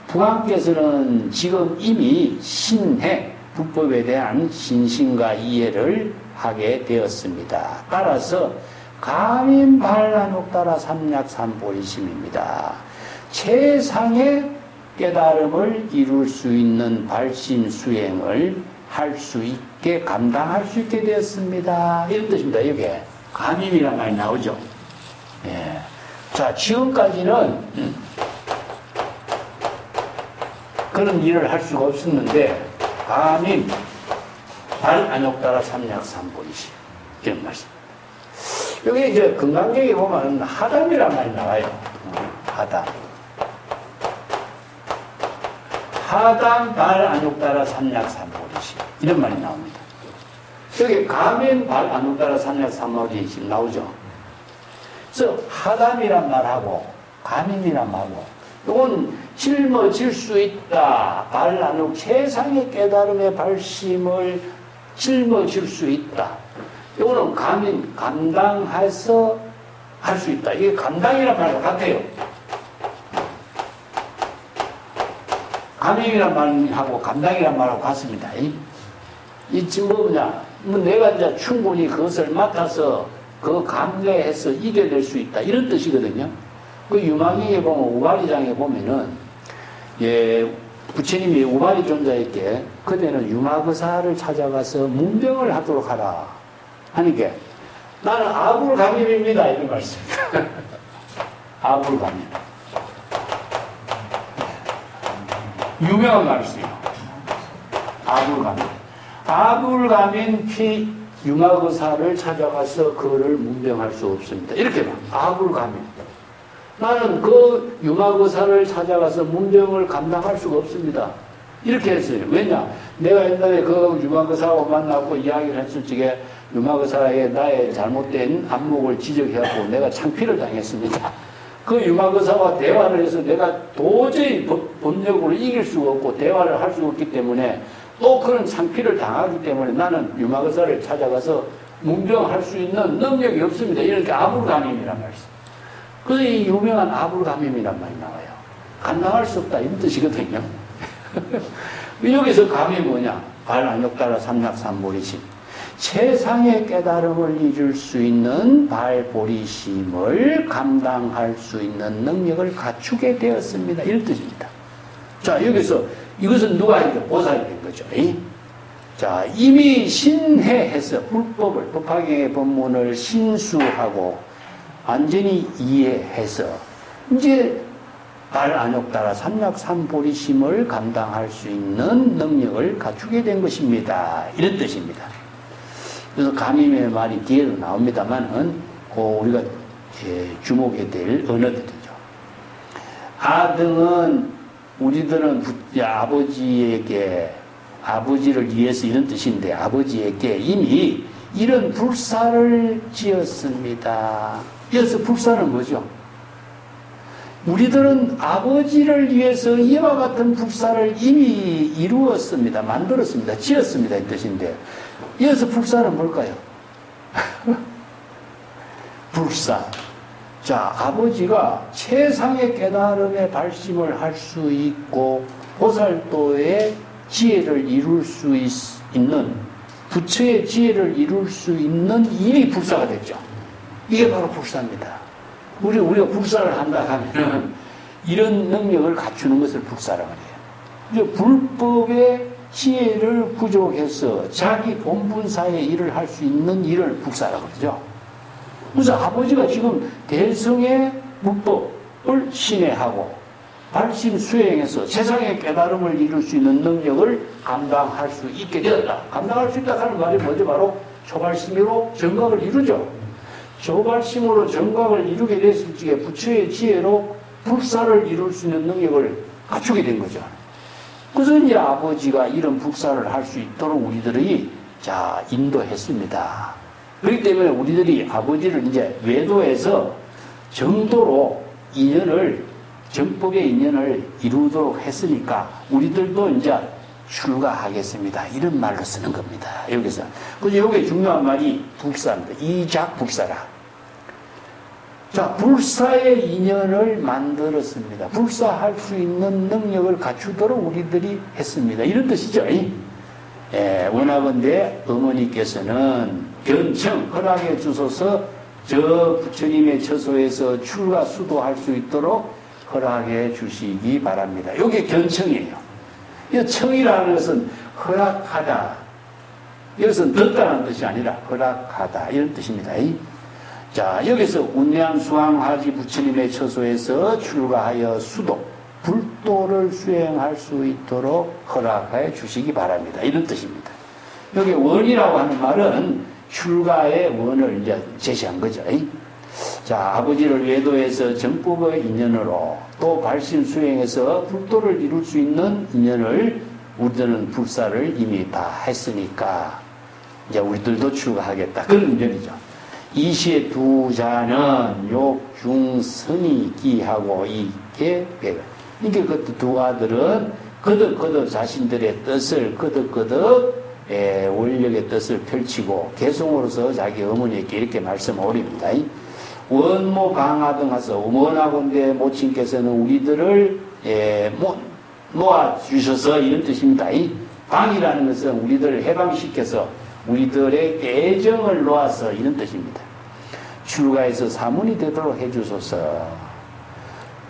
부왕께서는 지금 이미 신해 불법에 대한 신심과 이해를 하게 되었습니다. 따라서 가민발안욕따라 삼약삼보리심입니다. 최상의 깨달음을 이룰 수 있는 발심 수행을 할 수 있게 감당할 수 있게 되었습니다. 이런 뜻입니다. 여기에 가민이란 말이 나오죠. 예. 자, 지금까지는 그런 일을 할 수가 없었는데 가민 발안욕따라 삼약삼보리심 이런 말씀. 여기 이제 건강경에 보면 하담이란 말이 나와요. 하담. 하담 발안욕따라 삼약삼보리심 이런 말이 나옵니다. 여기 가면 발안욕따라 삼약삼보리심 나오죠. 그래서 하담이란 말하고 가민이란 말하고 이건 짊어질 수 있다. 발안욕 최상의 깨달음의 발심을 짊어질 수 있다. 이거는 감당해서 할 수 있다. 이게 감당이란 말과 같아요. 감행이란 말하고 감당이란 말하고 같습니다. 이 지금 뭐냐? 내가 이제 충분히 그것을 맡아서 그 감내해서 이겨낼 수 있다. 이런 뜻이거든요. 그 유망경에 보면 우바리장에 보면은 예, 부처님이 우바리 존자에게 그대는 유마거사를 찾아가서 문병을 하도록 하라. 하니까 나는 아불감임입니다. 이런 말씀입니다. 아불감임. 유명한 말씀이에요. 아불감임. 아불감임 피 유마거사를 찾아가서 그를 문병할 수 없습니다. 이렇게 막 아불감임. 나는 그 유마거사를 찾아가서 문병을 감당할 수가 없습니다. 이렇게 했어요. 왜냐? 내가 옛날에 그 유마거사하고 만나고 이야기를 했을 적에 유마거사의 나의 잘못된 안목을 지적해갖고 내가 창피를 당했습니다. 그 유마거사와 대화를 해서 내가 도저히 법력으로 이길 수가 없고 대화를 할 수가 없기 때문에 또 그런 창피를 당하기 때문에 나는 유마거사를 찾아가서 문병할 수 있는 능력이 없습니다. 이렇게 아불감임이란 말이죠. 그래서 이 유명한 아불감임이란 말이 나와요. 감당할 수 없다 이런 뜻이거든요. 여기서 감이 뭐냐? 발안욕따라 삼약삼보리심. 최상의 깨달음을 이룰 수 있는 발보리심을 감당할 수 있는 능력을 갖추게 되었습니다. 이런 뜻입니다. 자, 여기서 이것은 누가 이제 보살이 된 거죠. 자, 이미 신해해서 불법을, 법화경의 법문을 신수하고 완전히 이해해서 이제 발안욕따라 삼약삼보리심을 감당할 수 있는 능력을 갖추게 된 것입니다. 이런 뜻입니다. 그래서 감임의 말이 뒤에도 나옵니다만은 우리가 주목해야 될 언어들이죠. 아등은 우리들은 아버지에게 아버지를 위해서 이런 뜻인데 아버지에게 이미 이런 불사를 지었습니다. 이어서 불사는 뭐죠? 우리들은 아버지를 위해서 이와 같은 불사를 이미 이루었습니다. 만들었습니다. 지었습니다. 이 뜻인데 이어서 불사는 뭘까요? 불사. 자, 아버지가 최상의 깨달음의 발심을 할 수 있고 보살도의 지혜를 이룰 수 있는 부처의 지혜를 이룰 수 있는 일이 불사가 됐죠. 이게 바로 불사입니다. 우리가 불사를 한다 하면은 이런 능력을 갖추는 것을 불사라고 해요. 불법의 지혜를 부족해서 자기 본분사의 일을 할 수 있는 일을 불사라고 그러죠. 그래서 아버지가 지금 대성의 문법을 신뢰하고 발심 수행해서 세상의 깨달음을 이룰 수 있는 능력을 감당할 수 있게 되었다. 감당할 수 있다 하는 말이 뭐죠? 바로 초발심으로 정각을 이루죠. 초발심으로 정각을 이루게 됐을 적에 부처의 지혜로 불사를 이룰 수 있는 능력을 갖추게 된 거죠. 그래서 이제 아버지가 이런 불사를 할 수 있도록 우리들이 인도했습니다. 그렇기 때문에 우리들이 아버지를 이제 외도에서 정도로 정법의 인연을 이루도록 했으니까 우리들도 이제 출가하겠습니다. 이런 말로 쓰는 겁니다. 여기서. 그래서 여기 중요한 말이 불사입니다. 이작 불사라. 자, 불사의 인연을 만들었습니다. 불사할 수 있는 능력을 갖추도록 우리들이 했습니다. 이런 뜻이죠. 원하건대 어머니께서는 견청 허락해 주소서 저 부처님의 처소에서 출가 수도할 수 있도록 허락해 주시기 바랍니다. 이게 견청이에요. 이 청이라는 것은 허락하다. 이것은 듣다는 뜻이 아니라 허락하다. 이런 뜻입니다. 자, 여기서 운양수왕하지 부처님의 처소에서 출가하여 수도, 불도를 수행할 수 있도록 허락해 주시기 바랍니다. 이런 뜻입니다. 여기 원이라고 하는 말은 출가의 원을 이제 제시한 거죠. 자, 아버지를 외도해서 정법의 인연으로 또 발심 수행해서 불도를 이룰 수 있는 인연을 우리들은 불사를 이미 다 했으니까 이제 우리들도 출가하겠다. 그런 인연이죠. 이시의 두 자는 욕중선이 기하고 이게 배가. 이게 그 두 아들은 거듭 자신들의 뜻을 거듭 원력의 뜻을 펼치고 개성으로서 자기 어머니에게 이렇게 말씀을 올립니다. 원모 강하등 하서 원하건대 모친께서는 우리들을 모아주셔서 이런 뜻입니다. 방이라는 것은 우리들을 해방시켜서 우리들의 애정을 놓아서 이런 뜻입니다. 출가해서 사문이 되도록 해주소서.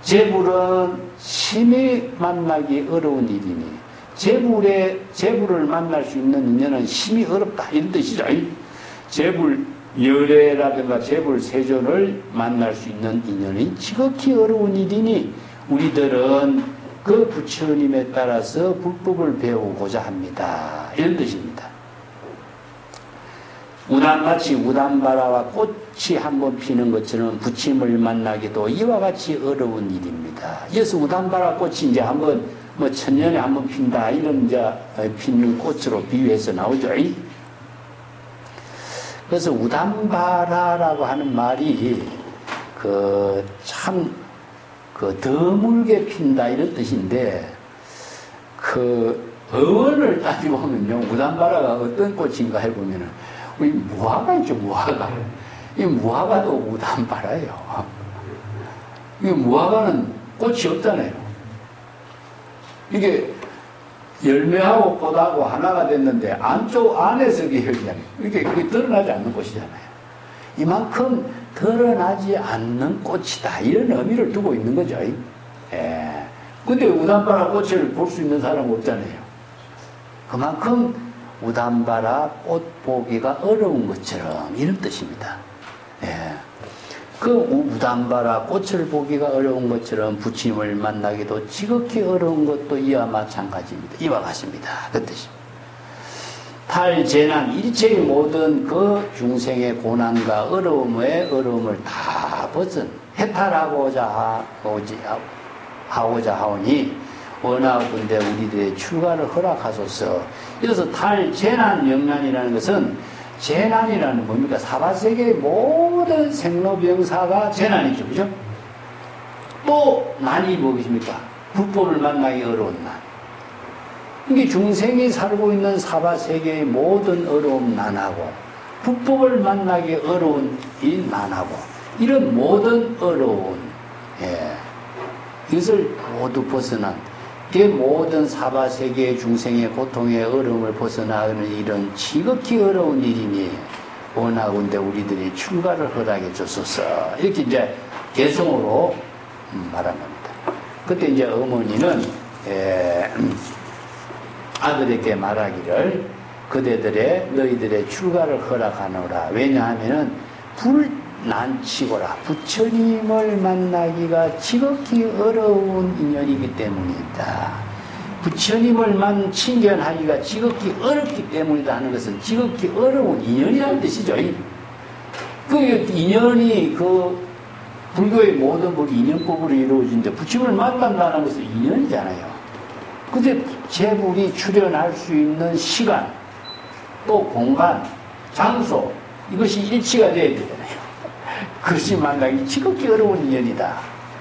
재불은 심히 만나기 어려운 일이니 재불을 만날 수 있는 인연은 심히 어렵다 이런 뜻이죠. 재불 열애라든가 재불 세존을 만날 수 있는 인연이 지극히 어려운 일이니 우리들은 그 부처님에 따라서 불법을 배우고자 합니다. 이런 뜻입니다. 우담같이 우담바라와 꽃이 한번 피는 것처럼 부처님을 만나기도 이와 같이 어려운 일입니다. 그래서 우담바라 꽃이 이제 한번 천년에 한번 핀다 이런 이제 피는 꽃으로 비유해서 나오죠. 그래서 우담바라라고 하는 말이 드물게 핀다 이런 뜻인데 어원을 따지고 보면요 우담바라가 어떤 꽃인가 해보면은 이 무화과 있죠 무화과. 이 무화과도 우담바라예요. 이 무화과는 꽃이 없잖아요. 이게 열매하고 꽃하고 하나가 됐는데 안에서 열잖아요. 이게 드러나지 않는 꽃이잖아요. 이만큼 드러나지 않는 꽃이다. 이런 의미를 두고 있는 거죠. 근데 우담바라 꽃을 볼 수 있는 사람은 없잖아요. 그만큼 우담바라 꽃 보기가 어려운 것처럼 이런 뜻입니다. 그 우담바라 꽃을 보기가 어려운 것처럼 부처님을 만나기도 지극히 어려운 것도 이와 마찬가지입니다. 이와 같습니다. 그 뜻입니다. 탈재난 일체의 모든 그 중생의 고난과 어려움을 다 벗은 해탈하고자 하오니 원하건대 우리들의 출가를 허락하소서. 이어서 탈재난 영난이라는 것은 재난이라는 뭡니까? 사바세계의 모든 생로병사가 재난이죠. 그죠? 또 난이 무엇입니까? 불법을 만나기 어려운 난. 이게 중생이 살고 있는 사바세계의 모든 어려움 난하고 불법을 만나기 어려운 이 난하고 이런 모든 어려운 이것을 모두 벗어난 그 모든 사바세계의 중생의 고통의 어려움을 벗어나가는 일은 지극히 어려운 일이니 원하건대 우리들이 출가를 허락해 줬소서. 이렇게 이제 개성으로 말한 겁니다. 그때 이제 어머니는 아들에게 말하기를 그대들의 너희들의 출가를 허락하노라. 왜냐하면은 불난치고라 부처님을 만나기가 지극히 어려운 인연이기 때문이다. 부처님을 친견하기가 지극히 어렵기 때문이다 하는 것은 지극히 어려운 인연이라는 뜻이죠. 그 인연이 불교의 모든 법이 인연법으로 이루어지는데 부처님을 만난다는 것은 인연이잖아요. 근데 제불이 출현할 수 있는 시간, 또 공간, 장소, 이것이 일치가 되어야 되잖아요. 그것이 만나기 지극히 어려운 인연이다.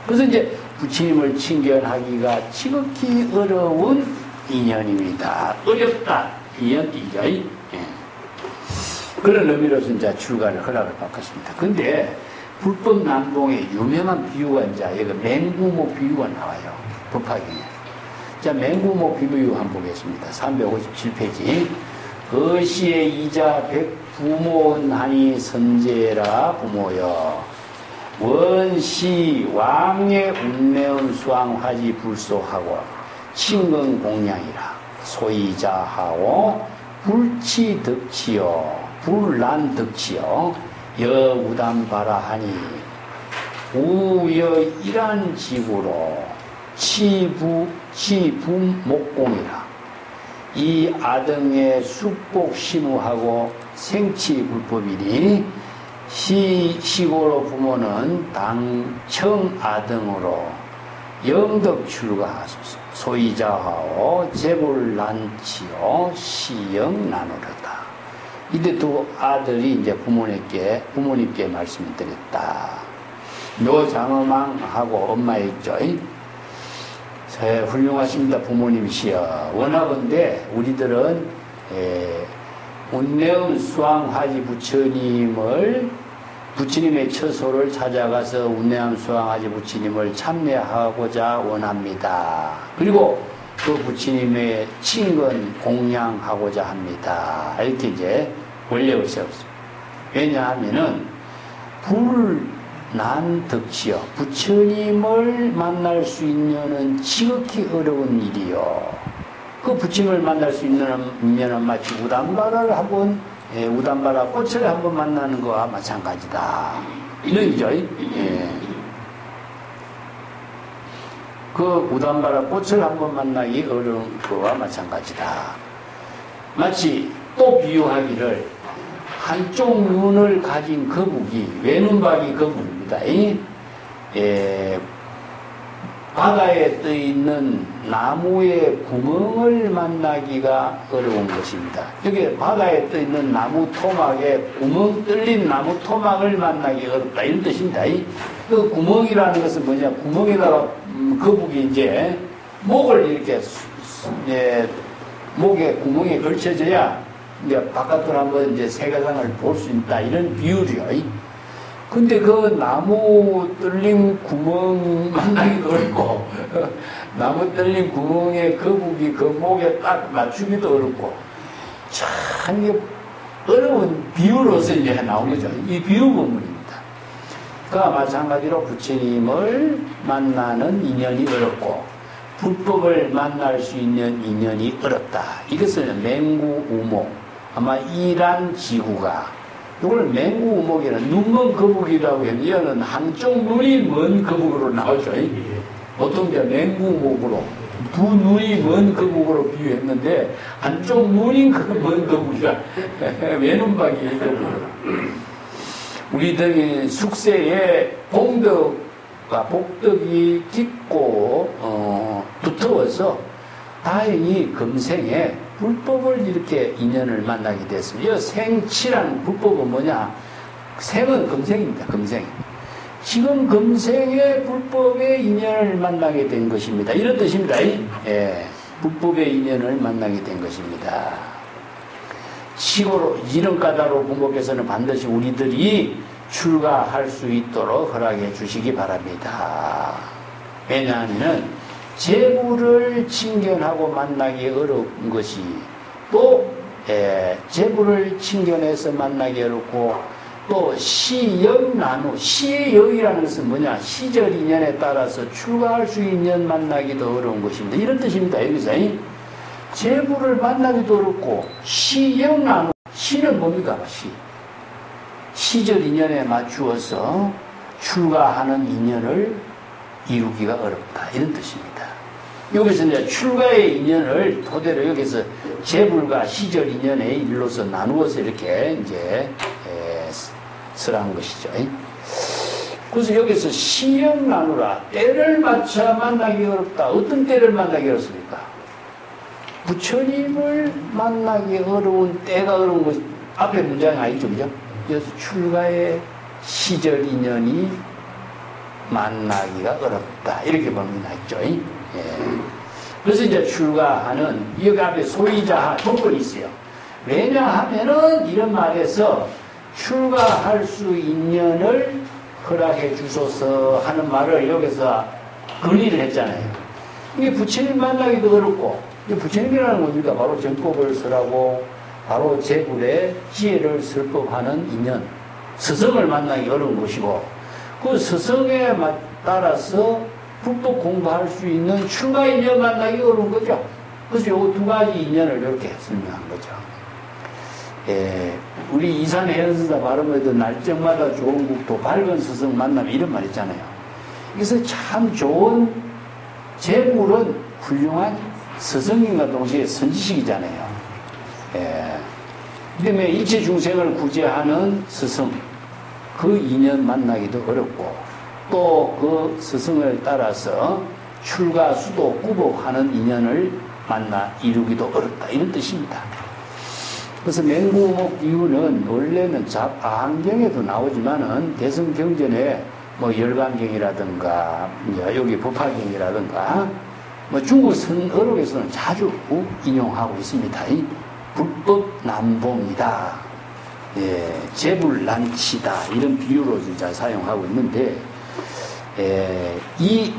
그래서 이제 부처님을 친견하기가 지극히 어려운 인연입니다. 어렵다. 인연이죠. 예. 그런 의미로서 이제 출가를 허락을 받았습니다. 근데 불법 난동의 유명한 비유가 이제 여기 맹구모 비유가 나와요. 법화경에. 자, 맹구모 비유 한번 보겠습니다. 357페이지. 거시에 이자 백부모하니 선제라 부모여. 원시 왕의 운매운 수왕화지 불소하고 친근 공양이라 소이자하고 불치 덕치여 불난 덕치여 여우담바라 하니 우여 일한 지구로 치부목공이라 이 아등의 숙복 심우하고 생치 불법이니 시고로 부모는 당청 아등으로 영덕 출가하소서. 소이자하오 재불난치요 시영 나누르다. 이때 두 아들이 이제 부모님께 말씀을 드렸다. 묘장어망하고 엄마였죠. 훌륭하십니다. 부모님이시여. 원하건대 우리들은 운내음 수왕하지 부처님의 처소를 찾아가서 운내암 수왕하지 부처님을 참여하고자 원합니다. 그리고 그 부처님의 친근 공양하고자 합니다. 이렇게 이제 원력을 세웠습니다. 왜냐하면은 불난덕치여 부처님을 만날 수 있는 지극히 어려운 일이요. 그 부처님을 만날 수 있는 마치 우담바라를 한번 우담바라 꽃을 한번 만나는 거와 마찬가지다. 이런 얘기죠. 그 우담바라 꽃을 한번 만나기 어려운 거와 마찬가지다. 마치 또 비유하기를 한쪽 눈을 가진 거북이, 외눈박이 거북입니다. 바다에 떠 있는 나무의 구멍을 만나기가 어려운 것입니다. 여기 바다에 떠 있는 나무 토막에 구멍 뚫린 나무 토막을 만나기 어렵다. 이런 뜻입니다. 그 구멍이라는 것은 뭐냐? 구멍에다가 거북이 이제 목을 이렇게 목에 구멍에 걸쳐져야 이제 바깥으로 한번 이제 세계상을 볼 수 있다. 이런 비유죠. 근데 그 나무 뚫린 구멍 만나기도 어렵고, 나무 뚫린 구멍에 거북이 그 목에 딱 맞추기도 어렵고, 참 이게 어려운 비유로서 이제 나온 거죠. 이 비유 본문입니다. 그와 마찬가지로 부처님을 만나는 인연이 어렵고, 불법을 만날 수 있는 인연이 어렵다. 이것을 맹구우목, 아마 이란 지구가 이걸 맹구우목이라는 눈먼 거북이라고 해요. 이거는 한쪽 눈이 먼 거북으로 나오죠. 보통 이제 맹구우목으로 두 눈이 먼 거북으로 비유했는데 한쪽 눈이 먼 거북이가 외눈박이 거북. 우리들이 숙세에 복덕이 깊고 두터워서 다행히 금생에 불법을 이렇게 인연을 만나게 됐습니다. 이 생치란 불법은 뭐냐? 생은 금생입니다. 금생. 지금 금생에 불법의 인연을 만나게 된 것입니다. 이런 뜻입니다. 불법의 인연을 만나게 된 것입니다. 시고로 이런 까닭으로 부모께서는 반드시 우리들이 출가할 수 있도록 허락해 주시기 바랍니다. 왜냐하면 재물을 친견하고 만나기 어려운 것이 또 재물을 친견해서 만나기 어렵고 또 시역난후 시의 역이라는 것은 뭐냐 시절 인연에 따라서 출가할 수 있는 만나기도 어려운 것입니다. 이런 뜻입니다. 여기서 재물을 만나기도 어렵고 시역난후 시는 뭡니까? 시절 인연에 맞추어서 출가하는 인연을 이루기가 어렵다 이런 뜻입니다. 여기서 이제 출가의 인연을 토대로 여기서 재물과 시절 인연의 일로서 나누어서 이렇게 이제 설한 것이죠. 그래서 여기서 시역 나누라 때를 맞춰 만나기 어렵다. 어떤 때를 만나기 어렵습니까? 부처님을 만나기 어려운 때가 어려운 것 앞에 문장이 아니죠, 그죠? 그래서 출가의 시절 인연이 만나기가 어렵다 이렇게 보면 있죠. 그래서 이제 출가하는 여기 앞에 소위자하 조건이 있어요. 왜냐하면은 이런 말에서 출가할 수 있년을 허락해 주소서 하는 말을 여기서 건의를 했잖아요. 이게 부처님 만나기도 어렵고 부처님이라는 겁니까? 바로 정법을 설하고 바로 재불의 지혜를 설법하는 인연 스승을 만나기 어려운 것이고 그 스승에 따라서 불법 공부할 수 있는 출가 인연 만나기 어려운 거죠. 그래서 요 두 가지 인연을 이렇게 설명한 거죠. 우리 이산해연서다 발음에도 날짜마다 좋은 국토 밝은 스승 만남 이런 말 있잖아요. 그래서 참 좋은 재물은 훌륭한 스승인과 동시에 선지식이잖아요. 그다음에 일체 중생을 구제하는 스승 그 인연 만나기도 어렵고 또 그 스승을 따라서 출가 수도 구복하는 인연을 만나 이루기도 어렵다 이런 뜻입니다. 그래서 맹구목 이유는 원래는 아한경에도 나오지만은 대승경전에 뭐 열반경이라든가 여기 법화경이라든가 뭐 중국 선어록에서는 자주 인용하고 있습니다. 불법 남봉이다, 재불난치다 이런 비유로 진짜 사용하고 있는데 이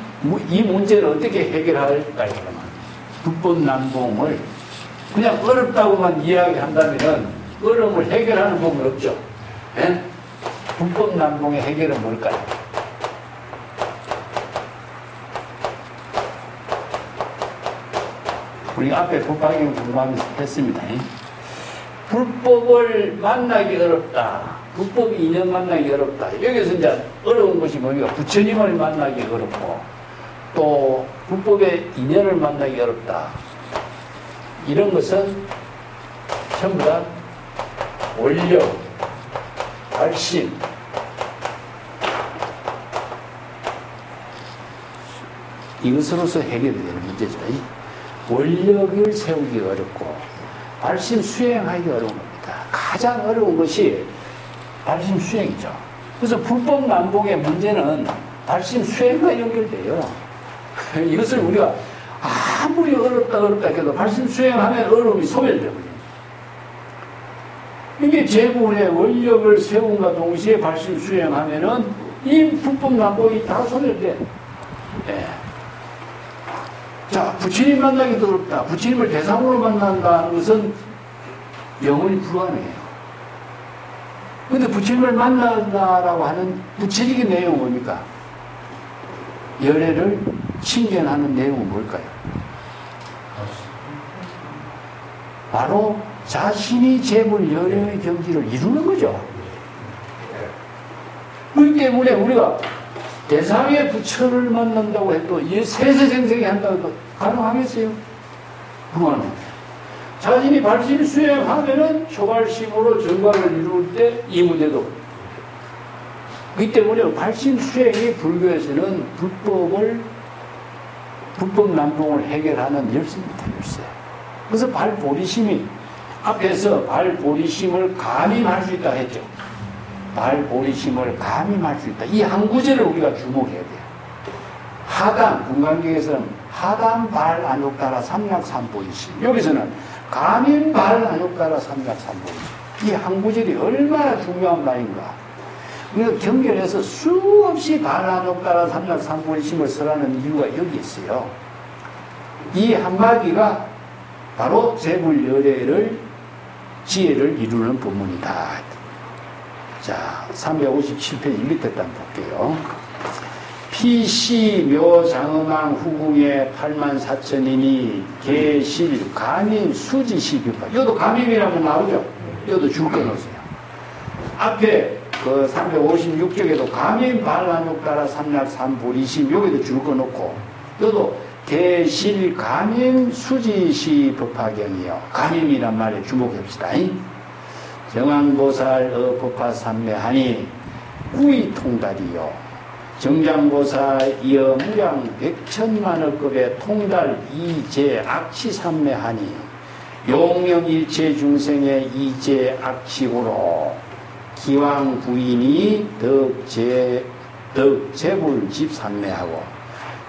문제를 어떻게 해결할까요? 그러면 불법 남봉을 그냥 어렵다고만 이야기한다면 어려움을 해결하는 법은 없죠. 불법 남봉의 해결은 뭘까요? 우리 앞에 법화경 공부하면서 했습니다. 불법을 만나기 어렵다. 불법 인연 만나기 어렵다. 여기서 이제 어려운 것이 뭡니까? 부처님을 만나기 어렵고 또 불법의 인연을 만나기 어렵다. 이런 것은 전부 다 원력, 발심, 이것으로서 해결이 되는 문제죠. 원력을 세우기 어렵고 발심 수행하기 어려운 겁니다. 가장 어려운 것이 발심 수행이죠. 그래서 불법 남봉의 문제는 발심 수행과 연결돼요. 이것을 우리가 아무리 어렵다 해도 발심 수행하면 어려움이 소멸되거든요. 이게 재물의 원력을 세움과 동시에 발심 수행하면은 이 불법 남봉이 다 소멸돼. 자, 부처님 만나기도 어렵다. 부처님을 대상으로 만난다는 것은 영원히 불가능해요. 그런데 부처님을 만난다라고 하는 구체적인 내용은 뭡니까? 열애를 친견하는 내용은 뭘까요? 바로 자신이 재물 열애의 경지를 이루는 거죠. 그렇기 때문에 우리가 대상의 부처를 만난다고 해도 이 세세생생히 한다고 해도 가능하겠어요? 불가능해요. 자신이 발심 수행하면은 초발심으로 정과를 이룰 때 이 문제도 그렇기 때문에 발심 수행이 불교에서는 불법 남봉을 해결하는 열쇠입니다. 열쇠. 그래서 발보리심이 앞에서 발보리심을 감임할 수 있다 했죠. 발보리심을 감임할 수 있다. 이 한 구절을 우리가 주목해야 돼요. 하단, 금강경에서는 하단 발 안욕따라 삼약삼보이심. 여기서는 감임 발 안욕따라 삼약삼보이심. 이 한 구절이 얼마나 중요한 말인가. 우리가 경전에서 수없이 발 안욕따라 삼약삼보이심을 설하는 이유가 여기 있어요. 이 한마디가 바로 재불열애를 지혜를 이루는 법문이다. 자, 357페이지 밑에 딱 볼게요. 피시 묘장엄왕 후궁의 84,000인이 계실 감임 수지시 비파. 이것도 감임이라고 나오죠? 이것도 줄 끊었어요. 앞에 그 356쪽에도 감임 반란욕 따라 삼약 삼불이심 여기도 줄 끊었고, 이것도 계실 감임 수지시 법화경이요. 감임이란 말에 주목합시다. 정황보살 법화 삼매하니 구이 통달이요. 정장보살 이어 무량 백천만억급의 통달 이제 악치 삼매하니 용명일체 중생의 이제 악치고로 기왕 부인이 덕재불 집삼매하고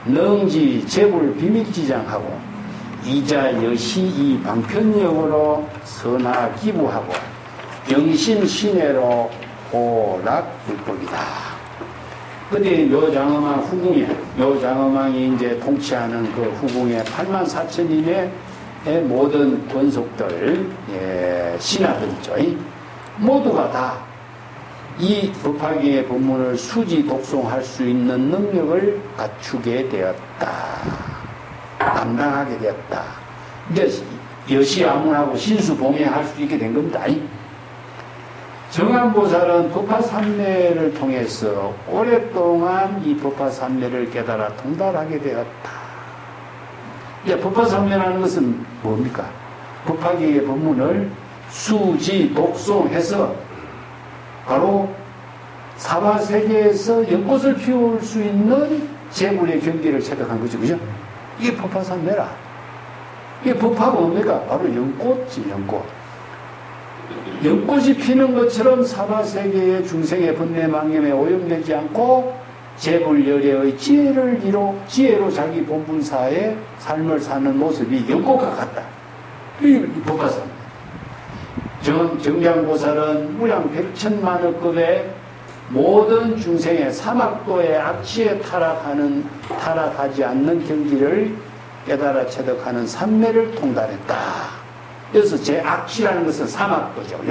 능지 재불 비밀지장하고 이자 여시 이 방편력으로 선하 기부하고 영신 신해로 오락불법이다. 근데 묘장엄왕 후궁에, 묘장엄왕이 이제 통치하는 그 후궁의 84,000인의 모든 권속들, 신하들 있죠. 모두가 다 이 법화경의 법문을 수지 독송할 수 있는 능력을 갖추게 되었다. 담당하게 되었다. 이제 여시아문하고 신수봉행할 수 있게 된 겁니다. 정황보살은 법화삼매를 통해서 오랫동안 이 법화삼매를 깨달아 통달하게 되었다. 이제 법화삼매라는 것은 뭡니까? 법화경의 법문을 수지 독송해서 바로 사바세계에서 연꽃을 피울 수 있는 재물의 경계를 체득한 거죠. 그죠? 이게 법화삼매라. 이게 법화가 뭡니까? 바로 연꽃이 연꽃. 연꽃이 피는 것처럼 사바세계의 중생의 번뇌망념에 오염되지 않고 재불열애의 지혜를 지혜로 자기 본분사의 삶을 사는 모습이 연꽃과 같다. 이 법화삼매. 정장보살은 무량 백천만억급의 모든 중생의 사막도의 악취에 타락하지 않는 경지를 깨달아 체득하는 삼매를 통달했다. 그래서 제 악취라는 것은 사막도죠.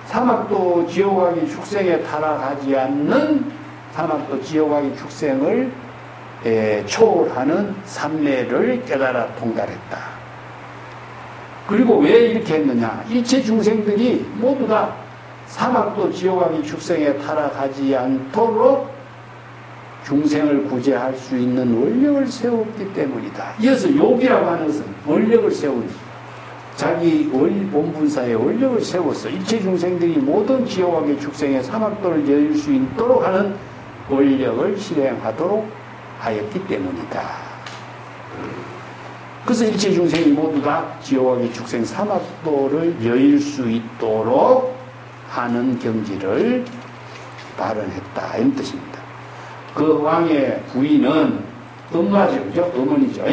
사막도 지옥아기 축생에 타락하지 않는 사막도 지옥아기 축생을 초월하는 삼매를 깨달아 통달했다. 그리고 왜 이렇게 했느냐? 일체 중생들이 모두 다 사막도 지옥아기 축생에 타락하지 않도록 중생을 구제할 수 있는 원력을 세웠기 때문이다. 이어서 욕이라고 하는 것은 원력을 세운 자기 본분사의 원력을 세워서 일체 중생들이 모든 지옥아기 축생의 사막도를 여일 수 있도록 하는 원력을 실행하도록 하였기 때문이다. 그래서 일체 중생이 모두 다 지옥아기 축생 사막도를 여일 수 있도록 하는 경지를 발언했다. 이런 뜻입니다. 그 왕의 부인은 엄마죠. 그죠? 어머니죠.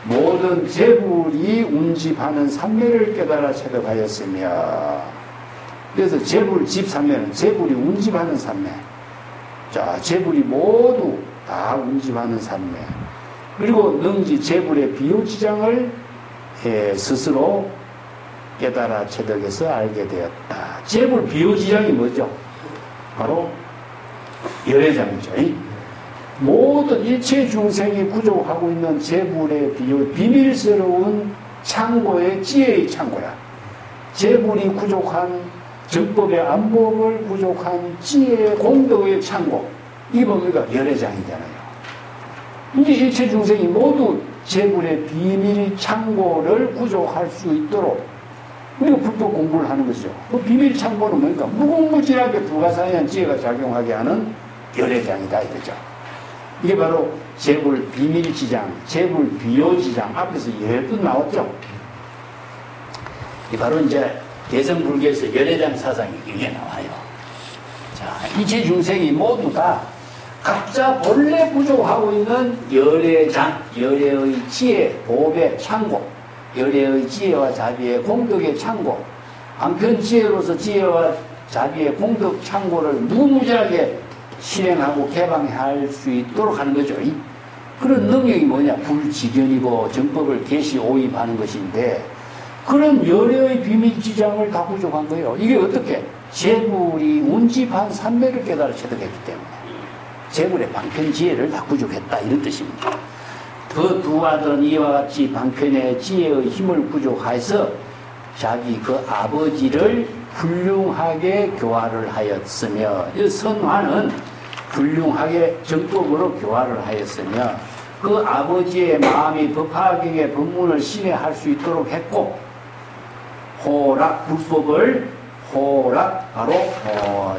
모든 재불이 운집하는 삼매를 깨달아 체득하였으며, 그래서 재불 집삼매는 재불이 운집하는 삼매. 자, 재불이 모두 다 운집하는 삼매. 그리고 능지 재불의 비유지장을 스스로 깨달아 체득해서 알게 되었다. 재불 비유지장이 뭐죠? 바로 열애장이죠. 모든 일체 중생이 구족하고 있는 재불의 비밀스러운 창고의 지혜의 창고야. 재불이 구족한 정법의 안목을 구족한 지혜의 공덕의 창고. 이게 뭡니까? 열애장이잖아요. 이제 일체 중생이 모두 재불의 비밀 창고를 구족할 수 있도록 우리가 불법 공부를 하는 것이죠. 그 비밀 창고는 뭡니까? 무궁무진하게 불가사의한 지혜가 작용하게 하는 열애장이다 이거죠. 이게 바로 재불 비밀지장, 재불 비요지장 앞에서 열도 나왔죠. 이 바로 이제 대성불교에서 열애장 사상이 이게 나와요. 자, 일체 중생이 모두 다 각자 본래 부족하고 있는 열애장, 열애의 지혜, 법의 창고, 열애의 지혜와 자비의 공덕의 창고, 한편 지혜로서 지혜와 자비의 공덕 창고를 무무진하게 실행하고 개방할 수 있도록 하는 거죠. 그런 능력이 뭐냐? 불지견이고 정법을 개시 오입하는 것인데 그런 열애의 비밀지장을 다 부족한 거예요. 이게 어떻게? 재물이 운집한 삼매를 깨달아 체득했기 때문에 재물의 방편지혜를 다 부족했다 이런 뜻입니다. 그 두 아들은 이와 같이 방편의 지혜의 힘을 부족해서 자기 그 아버지를 훌륭하게 교화를 하였으며 이 선화는 훌륭하게 정법으로 교화를 하였으며 그 아버지의 마음이 법화경의 법문을 신뢰할 수 있도록 했고 호락 불법을 호락 바로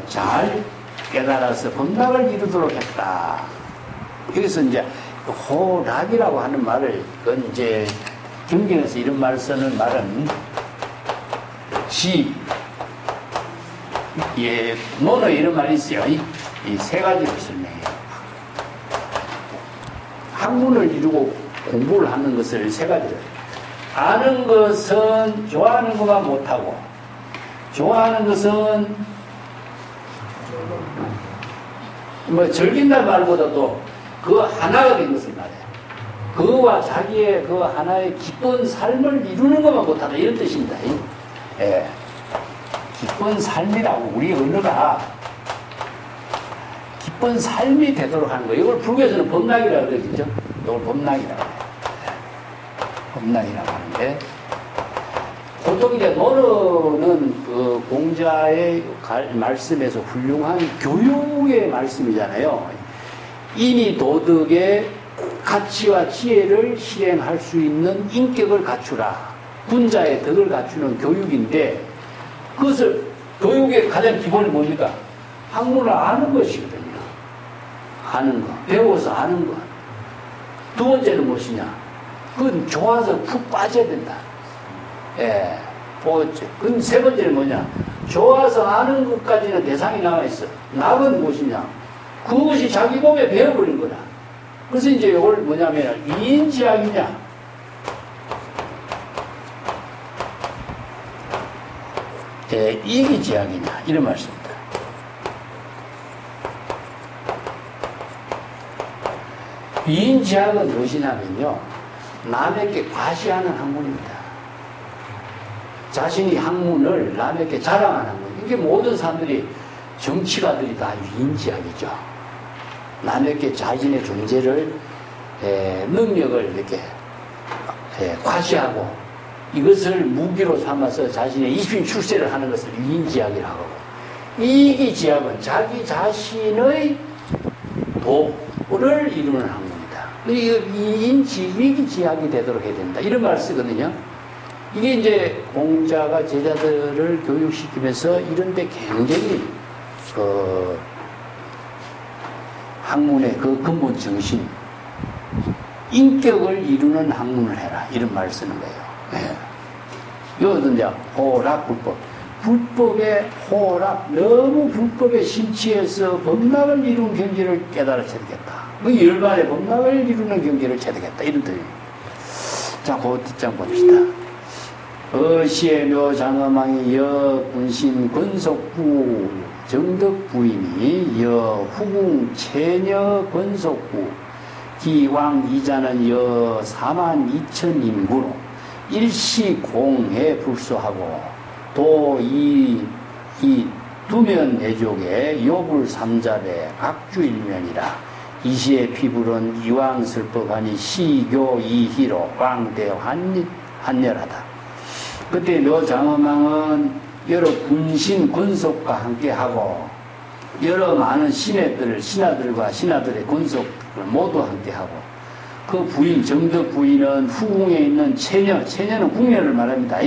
잘 깨달아서 법락을 이루도록 했다. 여기서 이제 호락이라고 하는 말을 이제 경전에서 이런 말을 쓰는 말은 논어에 이런 말이 있어요. 이 세 가지로 설명해요. 학문을 이루고 공부를 하는 것을 세 가지로 해요. 아는 것은 좋아하는 것만 못하고 좋아하는 것은 뭐 즐긴다는 말보다도 그 하나가 된 것을 말해요. 그와 자기의 그 하나의 기쁜 삶을 이루는 것만 못하다 이런 뜻입니다. 예. 기쁜 삶이라고 우리 언어가 기쁜 삶이 되도록 하는 거예요. 이걸 불교에서는 법락이라고 그러죠. 이걸 법락이라고 해요. 법락이라고 하는데 보통 이제 논어는 그 공자의 말씀에서 훌륭한 교육의 말씀이잖아요. 인이 도덕의 가치와 지혜를 실행할 수 있는 인격을 갖추라. 군자의 덕을 갖추는 교육인데 그것을 교육의 가장 기본이 뭡니까? 학문을 아는 것이거든요. 아는 것. 배워서 아는 것. 두 번째는 무엇이냐? 그건 좋아서 푹 빠져야 된다. 예. 그럼 세 번째는 뭐냐? 좋아서 아는 것까지는 대상이 남아있어. 낙은 무엇이냐? 그것이 자기 몸에 배어버린 거다. 그래서 이제 이걸 뭐냐면 이인지학이냐? 예, 이기지학이냐? 이런 말씀입니다. 이인지학은 무엇이냐면요. 남에게 과시하는 학문입니다. 자신이 학문을 남에게 자랑하는 학문. 이게 모든 사람들이 정치가들이 다 이인지학이죠. 남에게 자신의 존재를 능력을 이렇게 과시하고 이것을 무기로 삼아서 자신의 이심 출세를 하는 것을 이인지학이라고 하고 이기지학은 자기 자신의 도를 이루는 학문이다. 이기지학이 되도록 해야 된다. 이런 말을 쓰거든요. 이게 이제 공자가 제자들을 교육시키면서 이런데 굉장히 학문의 그 근본 정신, 인격을 이루는 학문을 해라. 이런 말을 쓰는 거예요. 네. 여기서 이제 호락, 불법. 불법의 호락, 너무 불법에 심취해서 법락을 이룬 경지를 깨달아 체득했다. 그 열반의 법락을 이루는 경지를 체득했다. 이런 뜻이에요. 자, 그 뒷장 봅시다. 어시의 묘장엄왕이 여군신 권속부 정덕부임이 여후궁 체녀 권속부 기왕 이자는 여 42,000인구로 일시공해 불소하고 또 이 두면 내족의 요불 삼잡의 각주일면이라 이시의 피불은 이왕 슬법하니 시교 이희로 왕대 환열하다. 그때 묘장엄왕은 여러 군신 권속과 함께하고 여러 많은 신하들과 신하들의 권속을 모두 함께하고 그 부인 정덕 부인은 후궁에 있는 체녀는 궁녀를 말합니다.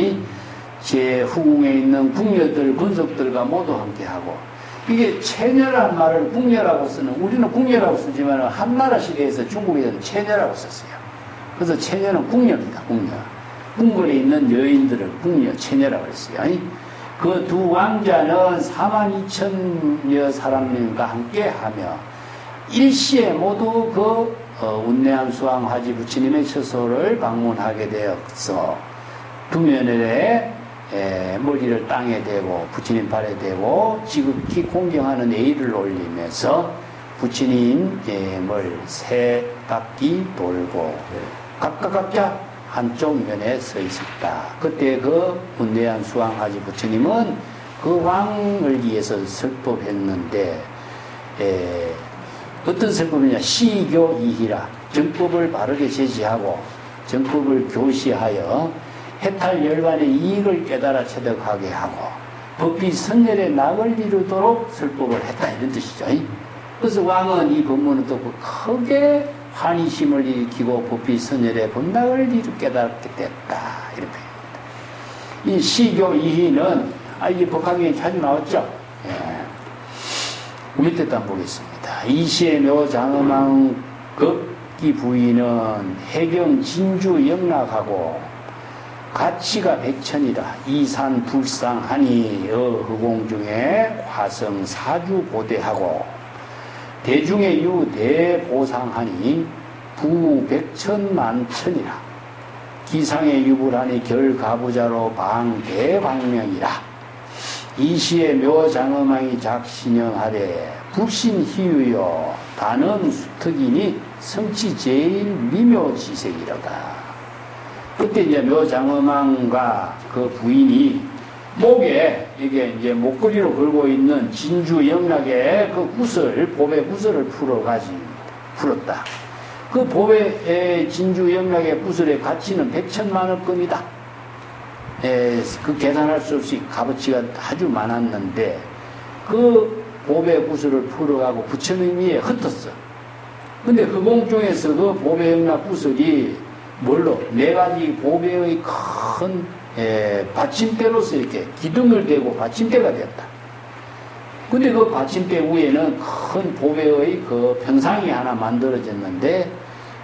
제 후궁에 있는 궁녀들 권속들과 모두 함께하고 이게 체녀란 말을 궁녀라고 쓰는 우리는 궁녀라고 쓰지만 한나라 시대에서 중국에서는 체녀라고 썼어요. 그래서 체녀는 궁녀입니다. 궁녀. 궁궐에 있는 여인들을 궁녀, 체녀라고 했어요. 그 두 왕자는 42,000여 사람과 함께 하며 일시에 모두 그 운내암 수왕 화지 부처님의 처소를 방문하게 되어서 두면에 머리를 땅에 대고 부처님 발에 대고 지극히 공경하는 예의를 올리면서 부처님을 세 바퀴 돌고 각각 한쪽 면에 서 있었다. 그때 그 운대한 수왕하지 부처님은 그 왕을 위해서 설법했는데 어떤 설법이냐, 시교이희라, 정법을 바르게 제시하고 정법을 교시하여 해탈 열반의 이익을 깨달아 체득하게 하고 법비 선열의 낙을 이루도록 설법을 했다, 이런 뜻이죠. 그래서 왕은 이 법문을 듣고 크게 환희심을 일으키고 법비 선열의 본낙을 이루 깨닫게 됐다, 이런 표현입니다. 이 시교이희는 이게 법화경에 자주 나왔죠. 밑에 또 한번 보겠습니다. 이시의 묘장엄왕 급기 부인은 해경 진주 영락하고 가치가 백천이라 이산 불상하니 허공 중에 화성 사주 보대하고 대중의 유 대보상하니 부 백천만천이라 기상의 유불하니 결가부자로 방 대광명이라 이시의 묘장엄왕이 작신영하래 불신희유요 단언 수특이니 성치 제일 미묘지색이라다. 그때 이제 묘장엄왕과 그 부인이 목에 이게 이제 목걸이로 걸고 있는 진주 영락의 그 구슬, 봅의 구슬을 풀었다. 그 봅의 진주 영락의 구슬의 가치는 100천만원금이다. 그 계산할 수 없이 값어치가 아주 많았는데 그 봅의 구슬을 풀어가고 부처님 위에 흩었어. 근데 허공 중에서 그 봅의 영락 구슬이 뭘로? 네 가지 보배의 큰 받침대로서 이렇게 기둥을 대고 받침대가 되었다. 근데 그 받침대 위에는 큰 보배의 그 평상이 하나 만들어졌는데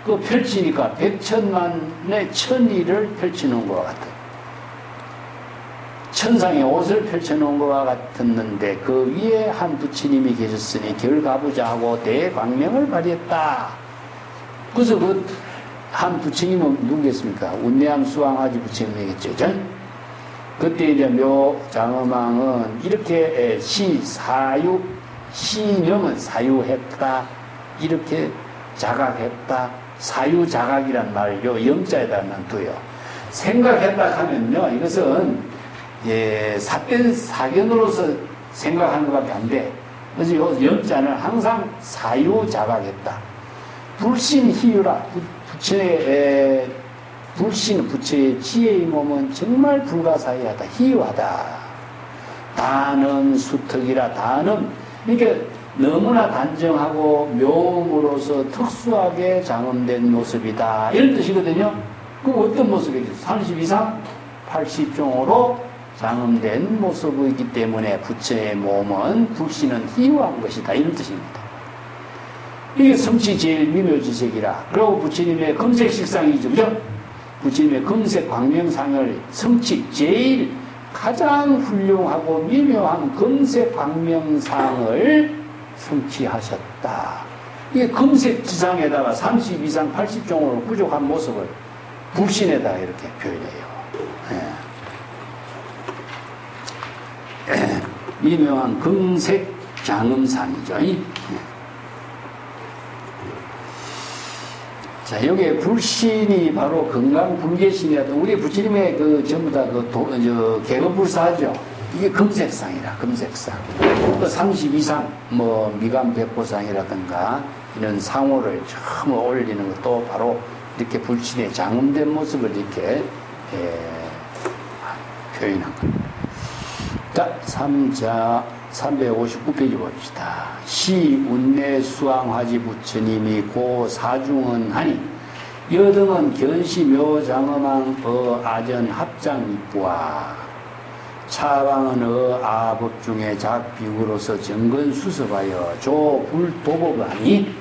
그 펼치니까 백천만의 천리를 펼쳐놓은 것과 같아. 천상의 옷을 펼쳐놓은 것과 같았는데 그 위에 한 부처님이 계셨으니 결가부자하고 대광명을 발휘했다. 그래서 그 한 부처님은 누구겠습니까? 운내암 수왕하지 부처님이겠죠. 그때 이제 묘장엄왕은 이렇게 시념은 사유했다, 이렇게 자각했다, 사유자각이란 말을 영자에다 놔둬요. 생각했다 하면요, 이것은 삿된 사견으로서 생각하는 것밖에 안 돼. 그래서 요 영자는 항상 사유자각했다. 불신희유라. 불신, 부처의 지혜의 몸은 정말 불가사의하다, 희유하다. 단음 수특이라, 단음. 그러니까 너무나 단정하고 묘음으로서 특수하게 장엄된 모습이다, 이런 뜻이거든요. 그 어떤 모습이겠어요? 30 이상 80종으로 장엄된 모습이기 때문에 부처의 몸은 불신은 희유한 것이다, 이런 뜻입니다. 이게 성치 제일 미묘지색이라. 그리고 부처님의 금색 식상이죠, 그죠? 부처님의 금색 광명상을 성치 제일 가장 훌륭하고 미묘한 금색 광명상을 성취하셨다. 이게 금색 지상에다가 30 이상 80종으로 부족한 모습을 불신에다 이렇게 표현해요. 미묘한 금색 장엄상이죠. 자, 여기에 불신이 바로 건강불계신이라든 우리 부처님의 그 전부 다 그 개거불사하죠. 이게 금색상이라, 금색상. 또 30 이상 미감 백보상이라든가 이런 상호를 처음 올리는 것도 바로 이렇게 불신의 장엄된 모습을 이렇게 표현한 겁니다. 자, 359페이지 봅시다. 시운내 수왕화지 부처님이 고 사중은 하니 여등은 견시 묘장엄왕 아전 합장 입부와 차방은 아법 중에 작비구로서 정근 수습하여 조 불도법하니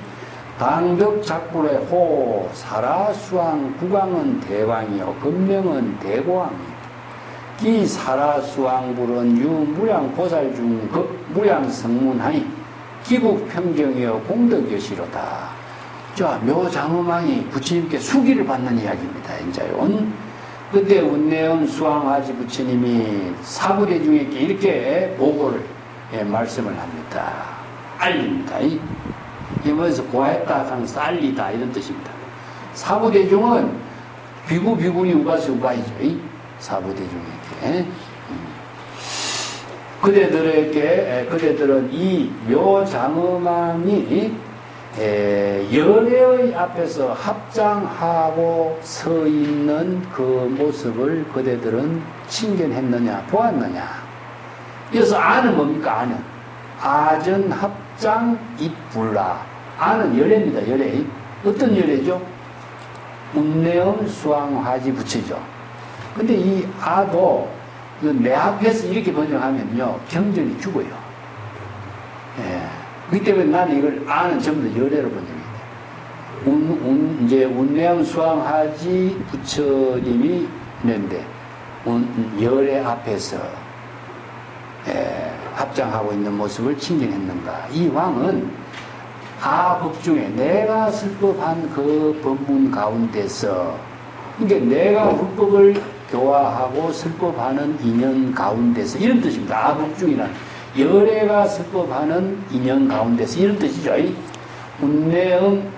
당벽 작불의 호 사라수왕 국왕은 대왕이요 금명은 대고왕이요 이 사라수왕불은 유무량 보살 중 무량 성문하니 기국평정이여 공덕여시로다. 자, 묘장엄왕이 부처님께 수기를 받는 이야기입니다. 인자요. 그때 운내음 수왕하지 부처님이 사부대중에게 이렇게 보고를 말씀을 합니다. 알립니다. 이게 뭐에서 고했다 하는 쌀리다 이런 뜻입니다. 사부대중은 비구 비구니 우가시 우가이죠. 사부대중에게. 그대들은 이 묘장엄함이 열애의 앞에서 합장하고 서 있는 그 모습을 그대들은 친견했느냐 보았느냐. 그래서 아는 뭡니까? 아는 아전 합장 입불라. 아는 열애입니다. 열애. 어떤 열애죠? 운내음 수왕화지 부처죠. 근데 이 아도 내 앞에서 이렇게 번역하면요 경전이 죽어요. 그렇기 때문에 나는 이걸 아는 전부 다 열애로 번역이 돼. 이제 운내음 수왕화지 부처님이 있는데 열애 앞에서 합장하고 있는 모습을 친견했는가. 이 왕은 아법 중에 내가 설법한 그 법문 가운데서, 그러니까 내가 불법을 교화하고 설법하는 인연 가운데서, 이런 뜻입니다. 아법 중이란 열애가 설법하는 인연 가운데서, 이런 뜻이죠. 운내음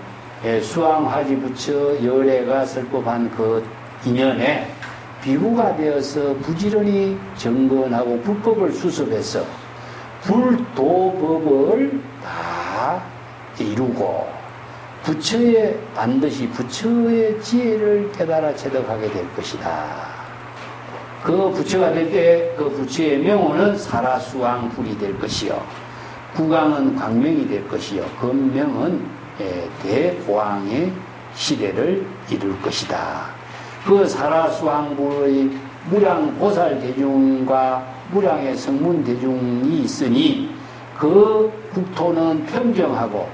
수왕화지 부처 열애가 설법한 그 인연에 비구가 되어서 부지런히 정건하고 불법을 수습해서 불도법을 다 이루고 반드시 부처의 지혜를 깨달아 체득하게 될 것이다. 그 부처가 될 때 그 부처의 명호는 사라수왕불이 될 것이요, 구강은 광명이 될 것이요, 건명은 대고왕의 시대를 이룰 것이다. 그 사라수왕불의 무량보살 대중과 무량의 성문 대중이 있으니 그 국토는 평정하고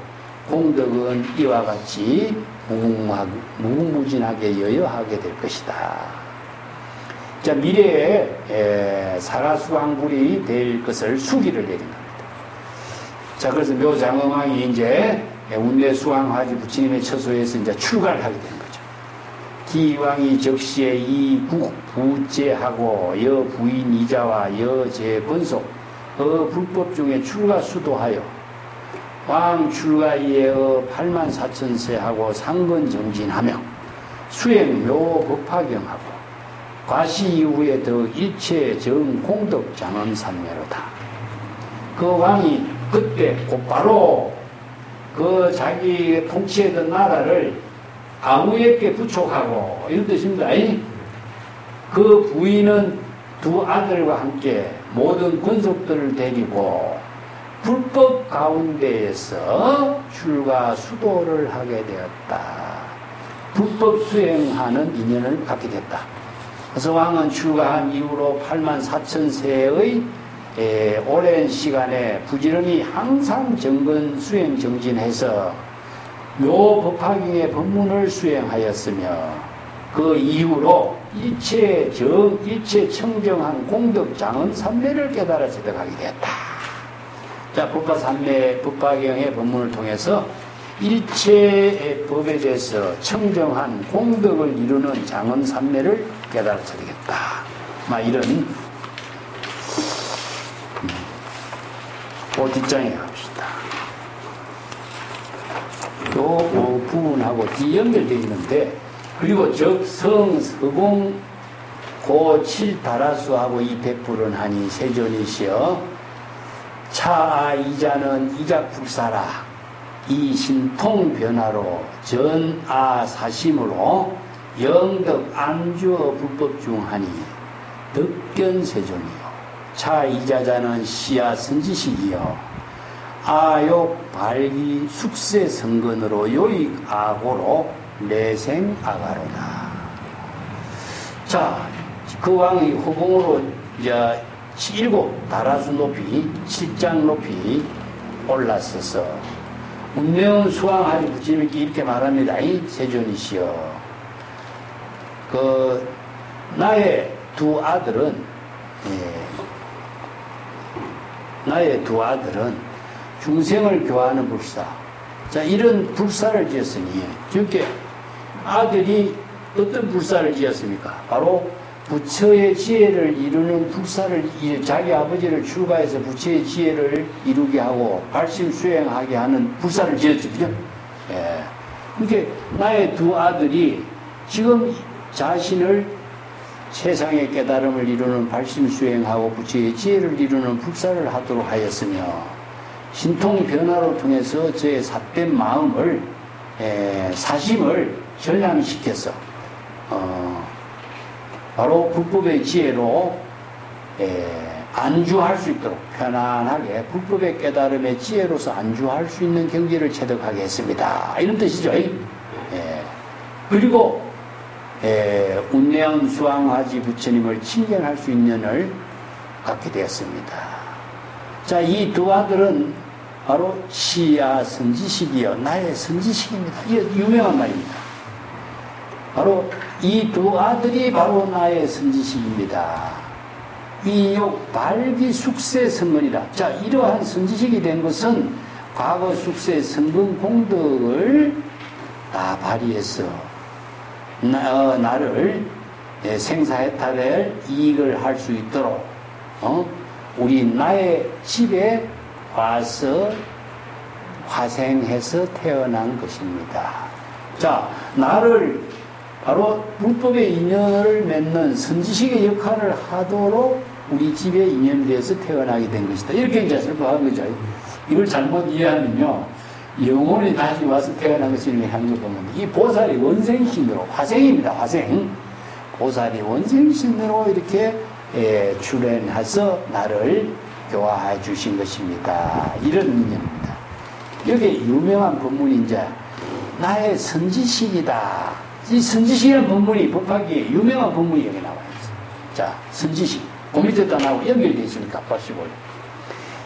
공덕은 이와 같이 무궁무진하게 여여하게 될 것이다. 자, 미래에 사라수왕불이 될 것을 수기를 내린 겁니다. 자, 그래서 묘장엄왕이 이제 운내수왕화지 부처님의 처소에서 이제 출가를 하게 되는 거죠. 기왕이 적시에 이 부제하고 여 부인 이자와 여제 권속 불법 중에 출가 수도하여 왕 출가이에 84,000세하고 상근 정진하며 수행 묘 법화경하고 과시 이후에 더 일체 정 공덕 장엄 삼매로다. 그 왕이 그때 곧바로 그 자기 통치했던 나라를 아무에게 부촉하고, 이런 뜻입니다. 그 부인은 두 아들과 함께 모든 권속들을 데리고 불법 가운데에서 출가 수도를 하게 되었다. 불법 수행하는 인연을 갖게 됐다. 그래서 왕은 출가한 이후로 84,000세의 오랜 시간에 부지런히 항상 정근 수행 정진해서 묘법화경의 법문을 수행하였으며, 그 이후로 일체 청정한 공덕 장엄 삼매를 깨달아 체득하게 되었다. 자, 법화경의 법문을 통해서 일체의 법에 대해서 청정한 공덕을 이루는 장엄 삼매를 깨달아 체득했다. 이런 그 뒷장에 갑시다. 요 부분하고 연결되어 있는데, 그리고 적성 서공 고칠 다라수하고 이 백불은 하니 세존이시여 차아 이자는 이작불사라 이 신통 변화로 전아 사심으로 영덕 안주어 불법 중하니 덕견 세존이요 차 이자자는 시야 선지식이요 아욕 발기 숙세 성근으로 요익 아고로 내생 아가로다. 자, 그 왕이 후봉으로 이제 7 다라수 높이 7장 높이 올랐어서 운명은 수왕하지 부처님께 이렇게 말합니다. 세존이시여, 그 나의 두 아들은 중생을 교화하는 불사. 자, 이런 불사를 지었으니, 이렇게 아들이 어떤 불사를 지었습니까? 바로 부처의 지혜를 이루는 불사를 자기 아버지를 출가해서 부처의 지혜를 이루게 하고 발심 수행하게 하는 불사를 지었죠. 그죠? 예. 그러니까 나의 두 아들이 지금 자신을 세상의 깨달음을 이루는 발심 수행하고 부처의 지혜를 이루는 불사를 하도록 하였으며 신통 변화로 통해서 저의 삿된 마음을 사심을 전량시켜서 바로 불법의 지혜로 안주할 수 있도록 편안하게 불법의 깨달음의 지혜로서 안주할 수 있는 경지를 체득하게 했습니다. 이런 뜻이죠. 그리고 운내연 수왕화지 부처님을 친견할 수 있는 을 갖게 되었습니다. 자, 이 두 아들은 바로 시야 선지식이여 나의 선지식입니다. 이게 유명한 말입니다. 바로 이 두 아들이 바로 나의 선지식입니다. 이욕 발기 숙세 성근이라. 자, 이러한 선지식이 된 것은 과거 숙세 성근 공덕을 다 발휘해서 나를 생사해탈의 이익을 할 수 있도록 우리 나의 집에 와서 화생해서 태어난 것입니다. 자, 나를 바로 불법의 인연을 맺는 선지식의 역할을 하도록 우리 집에 인연이 되어서 태어나게 된 것이다. 이렇게 이제 설명한 거죠. 이걸 잘못 이해하면요, 영혼이 다시 와서 태어난 것을 하는 거 보면 이 보살이 원생신으로 화생입니다. 화생. 보살이 원생신으로 이렇게 출현해서 나를 교화해 주신 것입니다. 이런 의미입니다. 여기 유명한 본문이 이제 나의 선지식이다. 이 선지식이라는 본문이 법화기에 유명한 본문이 여기 나와 있어요. 자, 선지식. 그 밑에다 나오고 연결되어 있으니까 보시고요.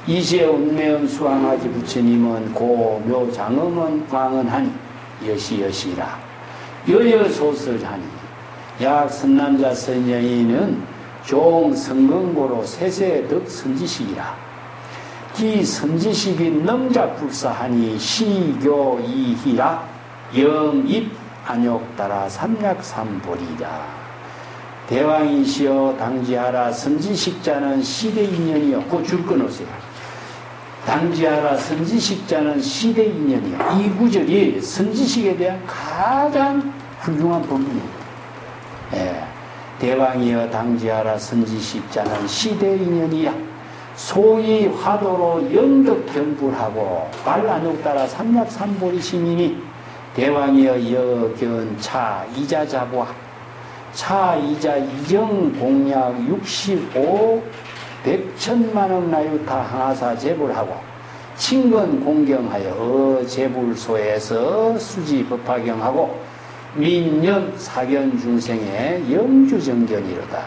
이시에 운매연 수왕화지 부처님은 고묘 장엄은 왕은하니 여시여시라 여여소설하니 약 선남자 선여인은 종 성근고로 세세덕 선지식이라 기 선지식이 능작불사하니 시교이희라 영입 안욕따라 삼약삼보리라 대왕이시여 당지하라 선지식자는 시대인연이여. 그 줄 끊으세요. 당지하라 선지식자는 시대인연이여. 이 구절이 선지식에 대한 가장 훌륭한 본문입니다. 대왕이여 당지하라 선지식자는 시대인연이야. 소위 화도로 영덕경불하고 말안욕따라 삼약삼보리심이니 대왕이여 여견차 이자자보하 차이자 이정 공약 65 100천만억 나유타 항하사 제불하고 친근 공경하여 제불소에서 수지 법화경하고 민년 사견 중생의 영주정견이로다.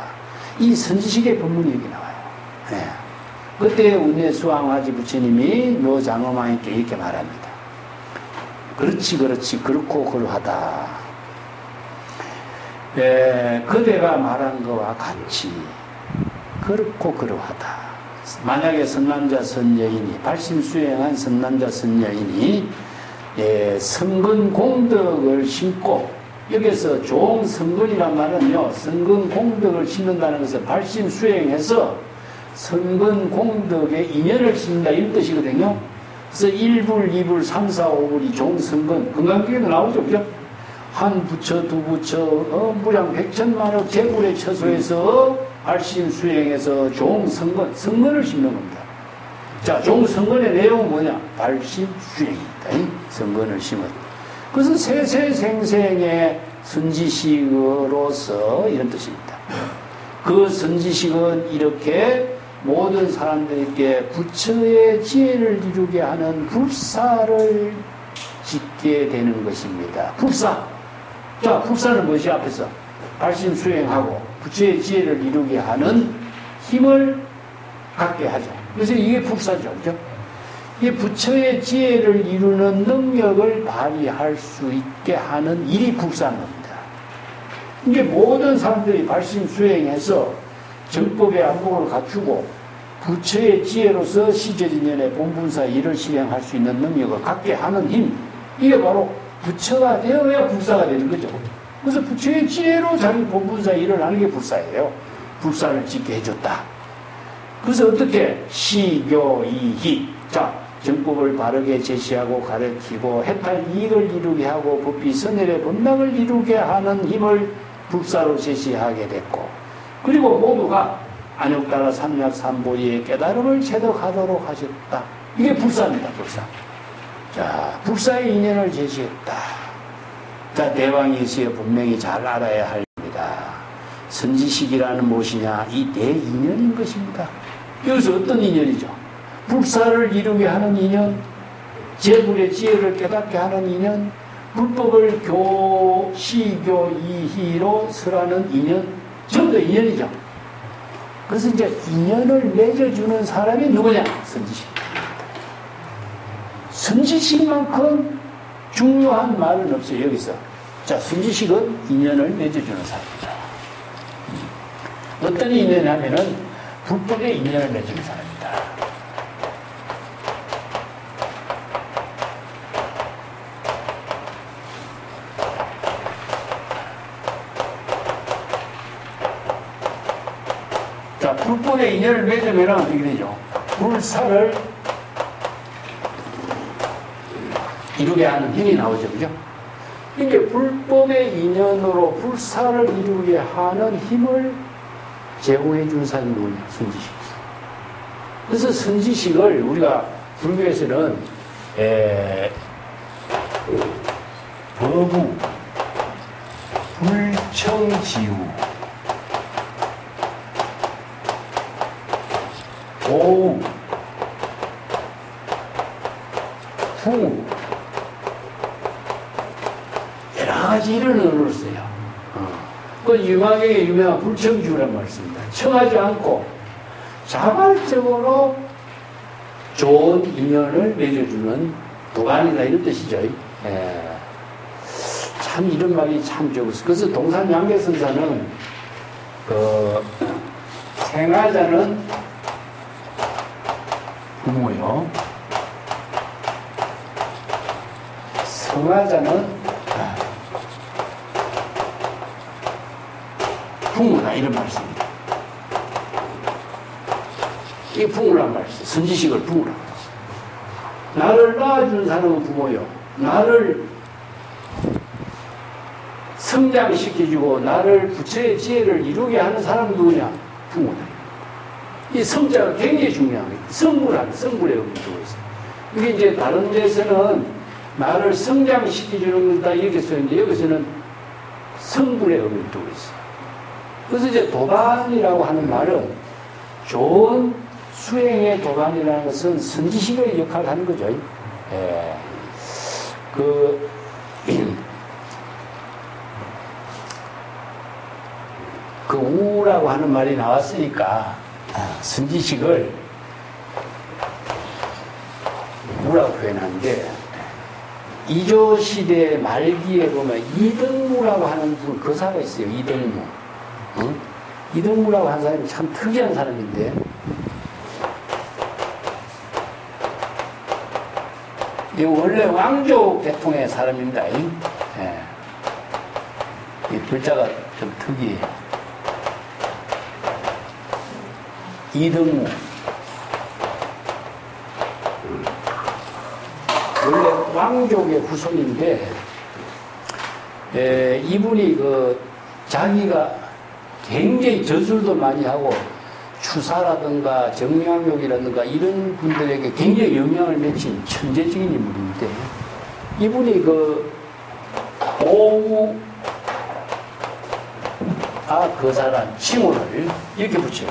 이 선지식의 법문이 여기 나와요. 그때 운내수왕화지 부처님이 묘장엄왕에게 이렇게 말합니다. 그렇지 그렇고 그러하다. 그대가 말한 것과 같이 그렇고 그러하다. 만약에 선남자 선여인이 발심수행한 선남자 선여인이 성근 공덕을 심고 여기서 종 성근이란 말은요 성근 공덕을 심는다는 것은 발심수행해서 성근 공덕의 인연을 심는다 이런 뜻이거든요. 그래서 1불, 2불, 3, 4, 5불이 종 성근 건강기에도 나오죠. 그죠? 한 부처, 두 부처, 무량 백천만억 제불의 처소에서 발심 수행해서 종성근, 성근을 심는 겁니다. 자, 종성근의 내용은 뭐냐? 발심 수행입니다. 성근을 심은. 그것은 세세생생의 선지식으로서 이런 뜻입니다. 그 선지식은 이렇게 모든 사람들에게 부처의 지혜를 이루게 하는 불사를 짓게 되는 것입니다. 불사. 자, 불사는 무엇이 앞에서? 발심 수행하고 부처의 지혜를 이루게 하는 힘을 갖게 하죠. 그래서 이게 불사죠. 그죠? 이 부처의 지혜를 이루는 능력을 발휘할 수 있게 하는 일이 불사인 겁니다. 이게 모든 사람들이 발심 수행해서 정법의 안목을 갖추고 부처의 지혜로서 시절인연의 본분사 일을 실행할 수 있는 능력을 갖게 하는 힘. 이게 바로 부처가 되어야 불사가 되는 거죠. 그래서 부처의 지혜로 자기 본분사 일을 하는 게 불사예요. 불사를 짓게 해줬다. 그래서 어떻게? 시교이희. 자, 정법을 바르게 제시하고 가르치고 해탈 이익을 이루게 하고 법비 선열의 본당을 이루게 하는 힘을 불사로 제시하게 됐고, 그리고 모두가 안욕따라 삼약 삼보리의 깨달음을 체득하도록 하셨다. 이게 불사입니다. 불사. 자, 불사의 인연을 제시했다. 자, 대왕이시여 분명히 잘 알아야 합니다. 선지식이라는 무엇이냐? 이 대인연인 것입니다. 여기서 어떤 인연이죠? 불사를 이루게 하는 인연, 제불의 지혜를 깨닫게 하는 인연, 불법을 시교이희로 설하는 인연, 전부 다 인연이죠. 그래서 이제 인연을 맺어주는 사람이 누구냐? 선지식. 선지식만큼 중요한 말은 없어요, 여기서. 자, 선지식은 인연을 맺어주는 사람이다. 어떤 인연이냐면은 불법의 인연을 맺어주는 사람이다. 자, 불법의 인연을 맺으면 어떻게 되죠? 불사를 이루게 하는 힘이 나오죠, 그죠? 이게 불법의 인연으로 불사를 이루게 하는 힘을 제공해 준 사람이 누구냐? 선지식. 그래서 선지식을 우리가 불교에서는 법우, 불청지우, 오우, 풍우, 여러 가지 이런 언어를 써요. 그 유망하게 유명한 불청지우란 말을 씁니다. 청하지 않고 자발적으로 좋은 인연을 맺어주는 도반이다, 이런 뜻이죠. 참 이런 말이 참 좋았어요. 그래서 동산양계선사는 생하자는 부모요, 성하자는 부모다, 이런 말을 씁니다. 이게 부모란 말이에요. 선지식을 부모라고 해요. 나를 낳아준 사람은 부모요, 나를 성장시켜주고 나를 부처의 지혜를 이루게 하는 사람은 누구냐? 부모다. 이 성자가 굉장히 중요합니다. 성불의 의미를 두고 있어요. 이게 이제 다른 데서는 나를 성장시켜주는 거다 이렇게 쓰는데, 여기서는 성불의 의미를 두고 있어요. 그래서 이제 도반이라고 하는 말은 좋은 수행의 도반이라는 것은 선지식의 역할을 하는 거죠. 그 우라고 하는 말이 나왔으니까 선지식을 우라고 표현하는데, 이조 시대 말기에 보면 이등무라고 하는 분, 거사가 있어요. 이등무. 이등무라고 하는 사람이 참 특이한 사람인데, 이 원래 왕조 계통의 사람입니다. 이 글자가 좀 특이해요. 이등무. 원래 왕족의 후손인데, 이분이 자기가 굉장히 저술도 많이 하고 추사라든가 정량욕이라든가 이런 분들에게 굉장히 영향을 미친 천재적인 인물인데, 이분이 오우아 거사란 칭호를 이렇게 붙여요.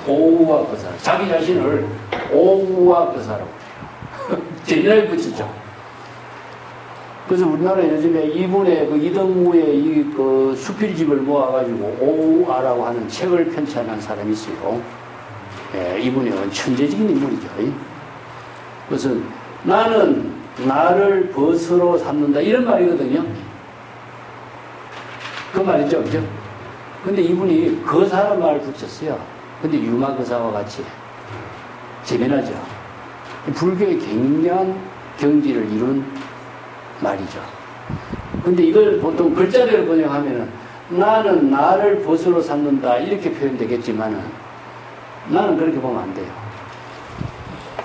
오우아 거사. 자기 자신을 오우아 거사라고 해요. 제일하게 붙이죠. 그래서 우리나라 요즘에 이분의 이등무의 수필집을 모아가지고 오우아라고 하는 책을 편찬한 사람이 있어요. 이분이 천재적인 인물이죠. 그래서 나는 나를 벗으로 삼는다, 이런 말이거든요. 그 말이죠, 그죠? 근데 이분이 거사란 말을 붙였어요. 근데 유마거사와 같이 재미나죠. 불교의 굉장한 경지를 이룬 말이죠. 근데 이걸 보통 글자대로 번역하면은 나는 나를 벗으로 삼는다 이렇게 표현되겠지만은 나는 그렇게 보면 안 돼요.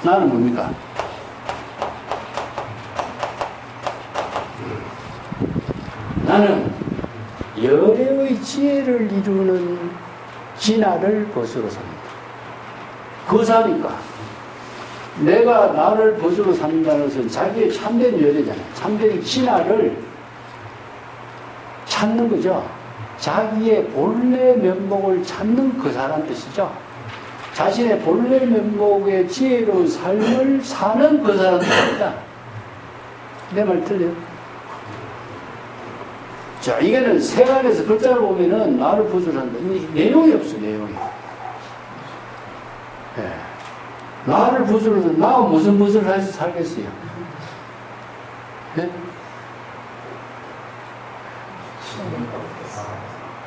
나는 뭡니까? 나는 열애의 지혜를 이루는 진화를 벗으로 삼는다. 거사니까 내가 나를 벗으로 삼는다는 것은 자기의 참된 열애잖아요. 참된 진화를 찾는 거죠. 자기의 본래 면목을 찾는 거사라는 뜻이죠. 자신의 본래 면목의 지혜로운 삶을 사는 거사라는 뜻입니다. 내 말 틀려요? 자, 이거는 세간에서 글자를 보면은 나를 벗으로 산다. 내용이 없어, 내용이. 예. 나를 벗으로 산다. 나가 무슨 벗을 해서 살겠어요? 예?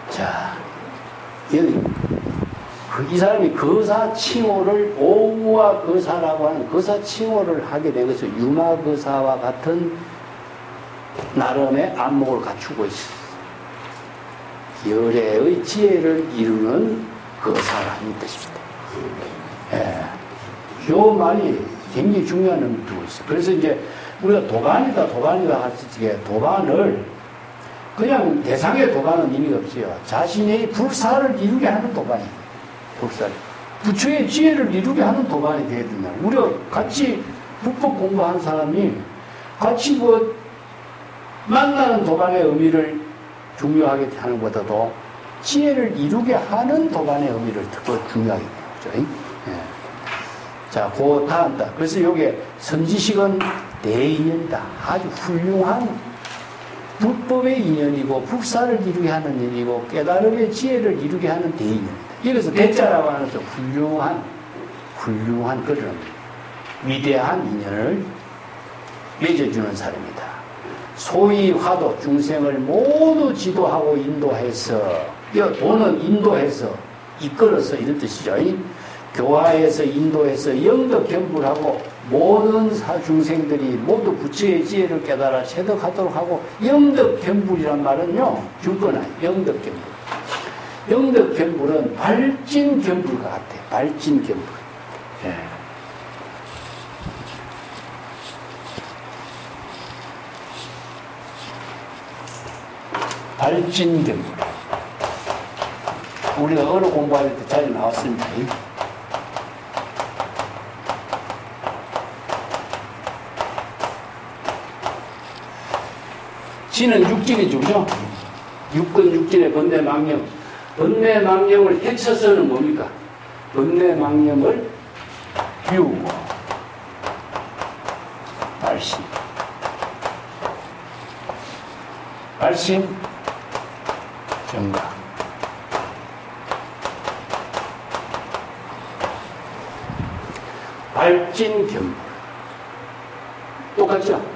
자, 이 사람이 거사 칭호를 오우와 거사라고 하는 거사 칭호를 하게 되어서 유마 거사와 같은 나름의 안목을 갖추고 있어. 열애의 지혜를 이루는 거사라는 뜻입니다. 예. 요 말이 굉장히 중요한 의미를 두고 있어. 그래서 이제 우리가 도반이다 할지 도반을 그냥 대상의 도반은 의미가 없어요. 자신의 불사를 이루게 하는 도반이에요. 불사를. 부처의 지혜를 이루게 하는 도반이 되어야 된다. 우리가 같이 불법 공부하는 사람이 같이 만나는 도반의 의미를 중요하게 하는 것보다도 지혜를 이루게 하는 도반의 의미를 더 중요하게 되는 거죠. 예. 자, 고타한다. 그래서 이게 선지식은 대인연이다. 아주 훌륭한 불법의 인연이고 불사를 이루게 하는 인연이고 깨달음의 지혜를 이루게 하는 대인연이다. 이래서 대자라고 하는 것은 훌륭한 그런 위대한 인연을 맺어주는 사람이다. 소위 화도 중생을 모두 지도하고 인도해서 도는 인도해서 이끌어서 이런 뜻이죠. 교화해서 인도해서 영덕견불하고 모든 중생들이 모두 부처의 지혜를 깨달아 체득하도록 하고 영덕견불이란 말은요 중권아요. 영덕견불. 영덕견불은 발진견불과 같아요. 발진견불. 예. 발진견불. 우리가 언어 공부할 때 잘 나왔습니다. 지는 육진이죠, 그죠? 육근 육진의 번뇌망념. 번뇌망념을 해쳐서는 뭡니까? 번뇌망념을 비우고 발심. 발심, 정각. 발진견불. 똑같죠?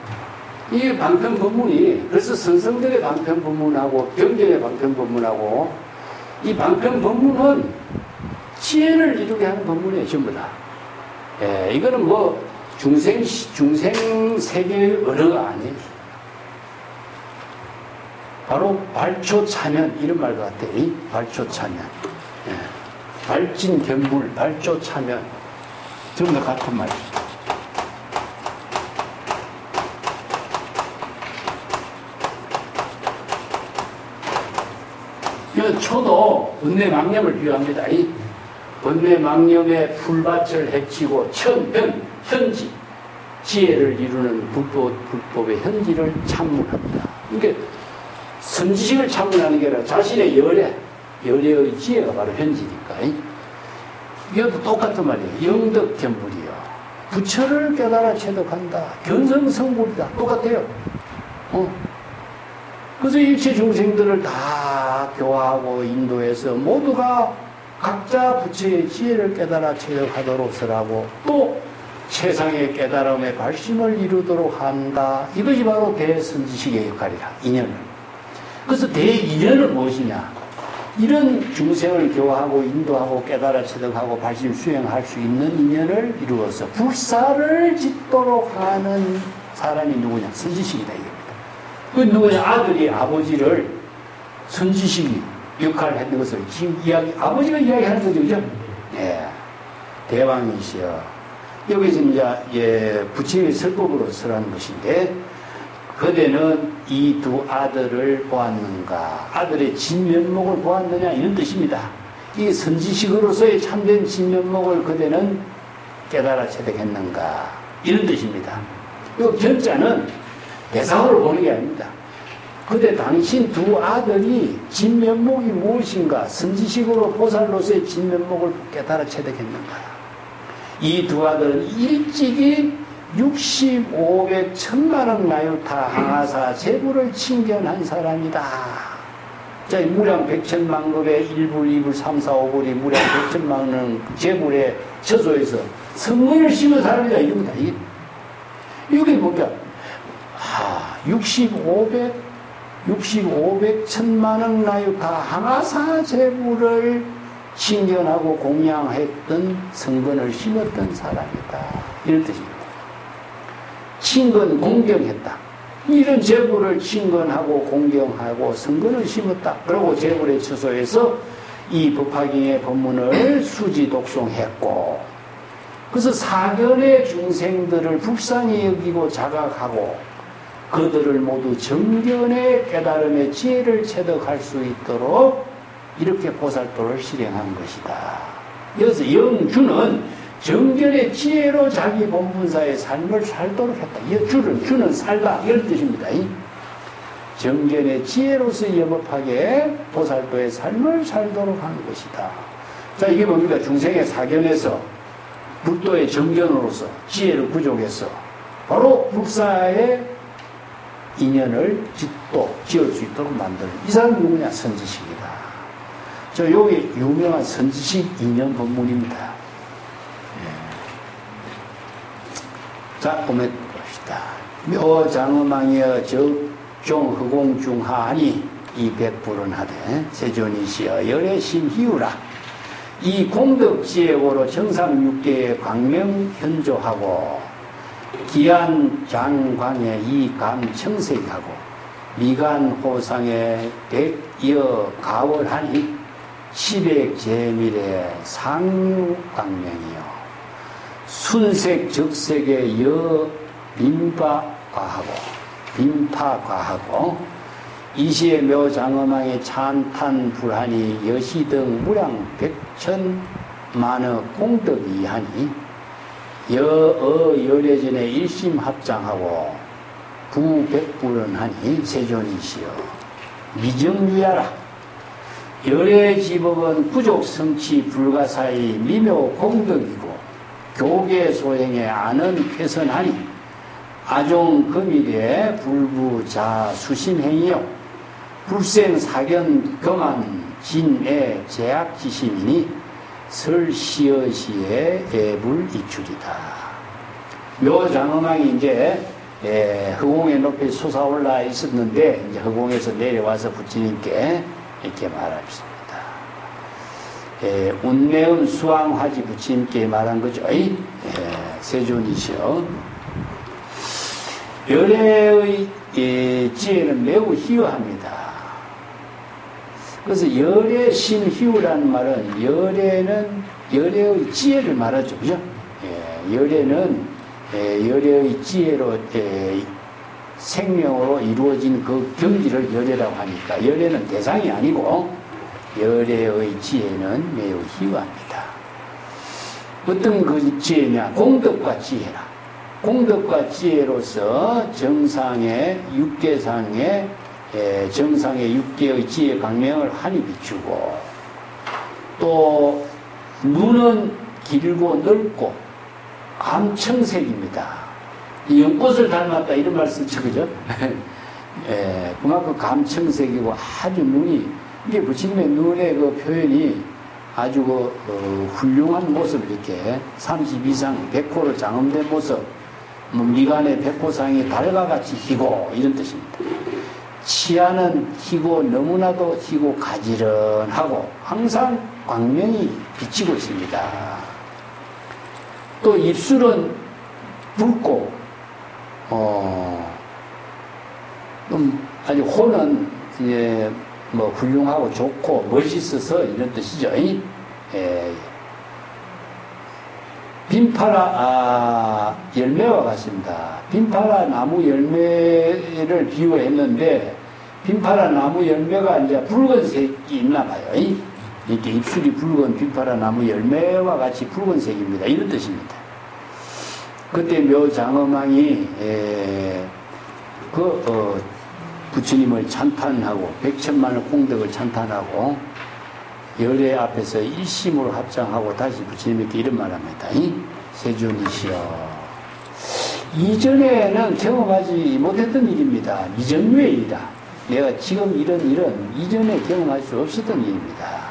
이 방편법문이 그래서 선성들의 방편법문하고 경전의 방편법문하고 이 방편법문은 지혜를 이루게 하는 법문이에요. 전부 다. 예, 이거는 중생 세계의 언어가 아니에요. 바로 발초차면 이런 말 같아요. 발초차면. 예. 발진견불, 발초차면 전부 다 같은 말이죠. 초도 번뇌망념을 비유합니다. 이 번뇌망념의 풀밭을 해치고 현지, 지혜를 이루는 불법의 현지를 참문합니다. 그러니까 선지식을 참문하는 게 아니라 자신의 열애의 지혜가 바로 현지니까. 이것도 똑같은 말이에요. 영덕견불이요. 부처를 깨달아 체득한다. 견성성불이다. 똑같아요. 그래서 일체 중생들을 다 교화하고 인도해서 모두가 각자 부처의 지혜를 깨달아 체득하도록 설하고 또 세상의 깨달음의 발심을 이루도록 한다. 이것이 바로 대선지식의 역할이라. 인연을. 그래서 대인연은 무엇이냐? 이런 중생을 교화하고 인도하고 깨달아 체득하고 발심 수행할 수 있는 인연을 이루어서 불사를 짓도록 하는 사람이 누구냐? 선지식이다 이겁니다. 그 누구냐? 아들이 아버지를 선지식이 역할을 했는 것을 지금 아버지가 이야기하는 거죠. 그죠? 예. 대왕이시여. 여기서 이제 부처님의 설법으로 설하는 것인데, 그대는 이 두 아들을 보았는가? 아들의 진면목을 보았느냐? 이런 뜻입니다. 이 선지식으로서의 참된 진면목을 그대는 깨달아 체득했는가? 이런 뜻입니다. 이 견자는 대상으로 보는 게 아닙니다. 그대 당신 두 아들이 진면목이 무엇인가? 선지식으로 보살로서의 진면목을 깨달아 체득했는가? 이 두 아들은 일찍이 65백 천만억 나유타 항아사 재부를 칭견한 사람이다. 자, 무량 백천만급의 1불, 2불, 3, 4, 5불이 무량 백천만억 재불의 처소에서 성문을 심은 사람이다. 이겁니다. 이게 뭔가, 65백 천만억 나유타 항아사 재부를 칭견하고 공양했던 성근을 심었던 사람이다. 이런 뜻입니다. 칭건, 공경했다. 이런 제불을 칭건하고 공경하고 성근을 심었다. 그리고 제불의 처소에서 이 법화경의 법문을 수지 독송했고, 그래서 사견의 중생들을 불쌍히 여기고 자각하고 그들을 모두 정견의 깨달음의 지혜를 체득할 수 있도록 이렇게 보살도를 실행한 것이다. 여기서 영주는 정견의 지혜로 자기 본분사의 삶을 살도록 했다. 주는 살다. 이런 뜻입니다. 정견의 지혜로서 염업하게 보살도의 삶을 살도록 하는 것이다. 자, 이게 뭡니까? 중생의 사견에서 불도의 정견으로서 지혜를 부족해서 바로 불사의 인연을 지을 수 있도록 만드는 이 사람은 누구냐? 선지식이다. 저 여기 유명한 선지식 인연 법문입니다. 자, 보면 봅시다. 묘장엄왕이여 적종 허공중하하니 이 백불은 하되 세존이시여 열애심 희우라. 이 공덕지혜고로 정상육계의 광명 현조하고 기한 장광에 이 감청색하고 미간 호상에 백여 가월하니 시백제밀의 상류광명이요 순색 적색의 빈파과하고 이시의 묘장엄왕의 찬탄 불하니 여시등 무량 백천만의 공덕이 하니 열애전에 일심합장하고 부백불은 하니 세존이시여 미정유야라. 열애지법은 부족성치 불가사의 미묘 공덕이고 교계 소행에 아는 쾌선하니 아종금일에 불부자 수심행이요 불생사견 경한 진애 제약지심이니 설시어시의 애불이출이다. 묘장엄왕이 이제 허공의 높이 솟아올라 있었는데 이제 허공에서 내려와서 부처님께 이렇게 말합니다. 운매음 수왕화지 부처님께 말한 거죠. 세존이시여 열애의 지혜는 매우 희유합니다. 그래서 열애심희우라는 말은 열애의 지혜를 말하죠. 그죠? 열애는 열애의 지혜로 생명으로 이루어진 그 경지를 열애라고 하니까 열애는 대상이 아니고 열애의 지혜는 매우 희유합니다. 어떤 그 지혜냐? 공덕과 지혜라. 공덕과 지혜로서 정상의 육계상의 정상의 육계의 지혜 강명을 한이 비추고 또 눈은 길고 넓고 감청색입니다. 연꽃을 닮았다 이런 말씀 치고죠. 그만큼 감청색이고 아주 눈이 이게 부처님의 눈의 그 표현이 아주 훌륭한 모습을 이렇게 32상 백호로 장엄된 모습, 미간의 백호상이 달과 같이 희고 이런 뜻입니다. 치아는 희고 너무나도 희고 가지런하고 항상 광명이 비치고 있습니다. 또 입술은 붉고 아주 호는 이제 뭐 훌륭하고 좋고 멋있어서 이런 뜻이죠. 빈파라 열매와 같습니다. 빈파라 나무 열매를 비유했는데 빈파라 나무 열매가 이제 붉은색이 있나 봐요. 이렇게 입술이 붉은 빈파라 나무 열매와 같이 붉은색입니다. 이런 뜻입니다. 그때 묘장엄왕이 부처님을 찬탄하고 백천만의 공덕을 찬탄하고 열애 앞에서 일심으로 합장하고 다시 부처님께 이런 말합니다. 세존이시여, 이전에는 경험하지 못했던 일입니다. 미정유의 일이다. 내가 지금 이런 일은 이전에 경험할 수 없었던 일입니다.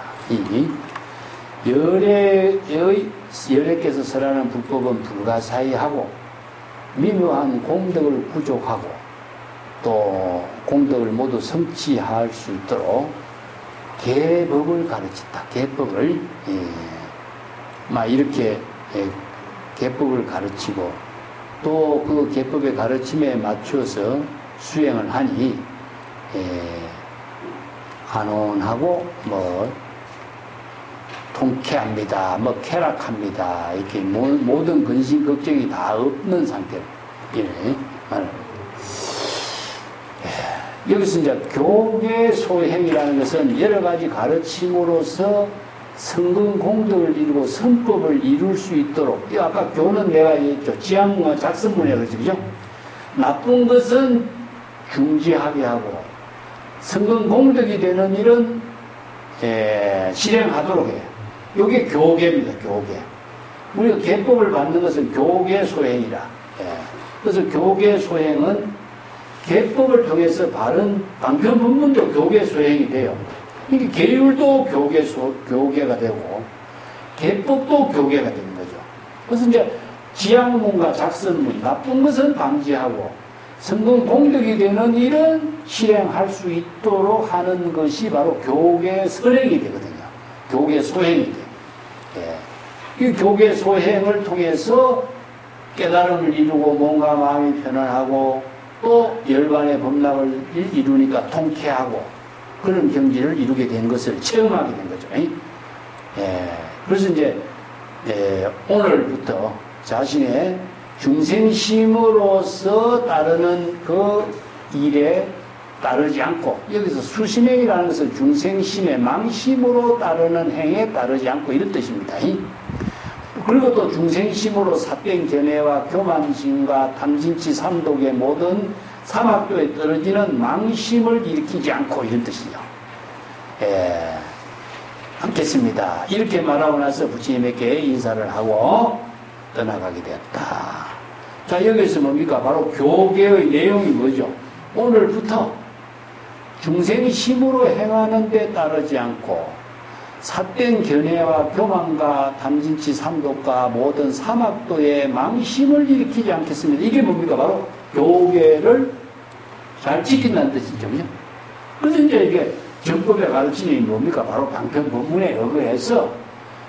열애께서 설하는 불법은 불가사의하고 미묘한 공덕을 구족하고 또 공덕을 모두 성취할 수 있도록 계법을 가르쳤다. 계법을 이렇게 계법을 가르치고 또 그 계법의 가르침에 맞춰서 수행을 하니 안온하고 통쾌합니다. 쾌락합니다. 이렇게 모든 근심 걱정이 다 없는 상태로 여기서 이제 교계 소행이라는 것은 여러 가지 가르침으로서 성근 공덕을 이루고 선법을 이룰 수 있도록, 아까 교는 내가 얘기했죠. 지향과 작성문에 그렇죠. 나쁜 것은 중지하게 하고 성근 공덕이 되는 일은 실행하도록 해요. 이게 교계입니다. 교계. 우리가 계법을 받는 것은 교계 소행이라. 그래서 교계 소행은 계법을 통해서 바른 방편법문도 교계 소행이 돼요. 이게 계율도 교계가 되고 계법도 교계가 되는 거죠. 그래서 이제 지향문과 작성문, 나쁜 것은 방지하고 성공 공덕이 되는 일은 실행할 수 있도록 하는 것이 바로 교계 선행이 되거든요. 교계 소행이 돼요. 이 교계 소행을 통해서 깨달음을 이루고 몸과 마음이 편안하고 또 열반의 법락을 이루니까 통쾌하고 그런 경지를 이루게 된 것을 체험하게 된 거죠. 그래서 이제 오늘부터 자신의 중생심으로서 따르는 그 일에 따르지 않고, 여기서 수심행이라는 것은 중생심의 망심으로 따르는 행에 따르지 않고 이런 뜻입니다. 그리고 또 중생심으로 사병견해와 교만심과 탐진치 삼독의 모든 사막도에 떨어지는 망심을 일으키지 않고 이런 뜻이죠. 않겠습니다. 이렇게 말하고 나서 부처님에게 인사를 하고 떠나가게 되었다. 자, 여기서 뭡니까? 바로 교계의 내용이 뭐죠? 오늘부터 중생심으로 행하는 데 따르지 않고 삿된 견해와 교만과 탐진치 삼독과 모든 사막도의 망심을 일으키지 않겠습니다. 이게 뭡니까? 바로 교계를 잘 지킨다는 뜻이죠. 그죠? 그래서 이제 이게 정법의 가르침이 뭡니까? 바로 방편법문에 의거해서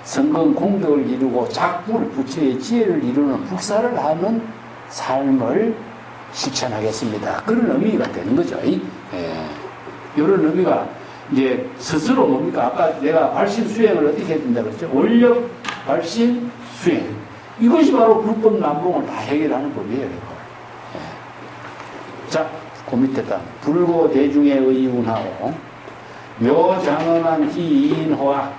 성근 공덕을 이루고 작불 부처의 지혜를 이루는 불사를 하는 삶을 실천하겠습니다. 그런 의미가 되는 거죠. 이런 의미가 이제 스스로 뭡니까? 아까 내가 발심 수행을 어떻게 해야 된다고 그랬죠? 원력, 발심, 수행. 이것이 바로 불법 남봉을 다 해결하는 법이에요. 자, 그 밑에다. 불고 대중의 의운하고 묘장엄한 기인호와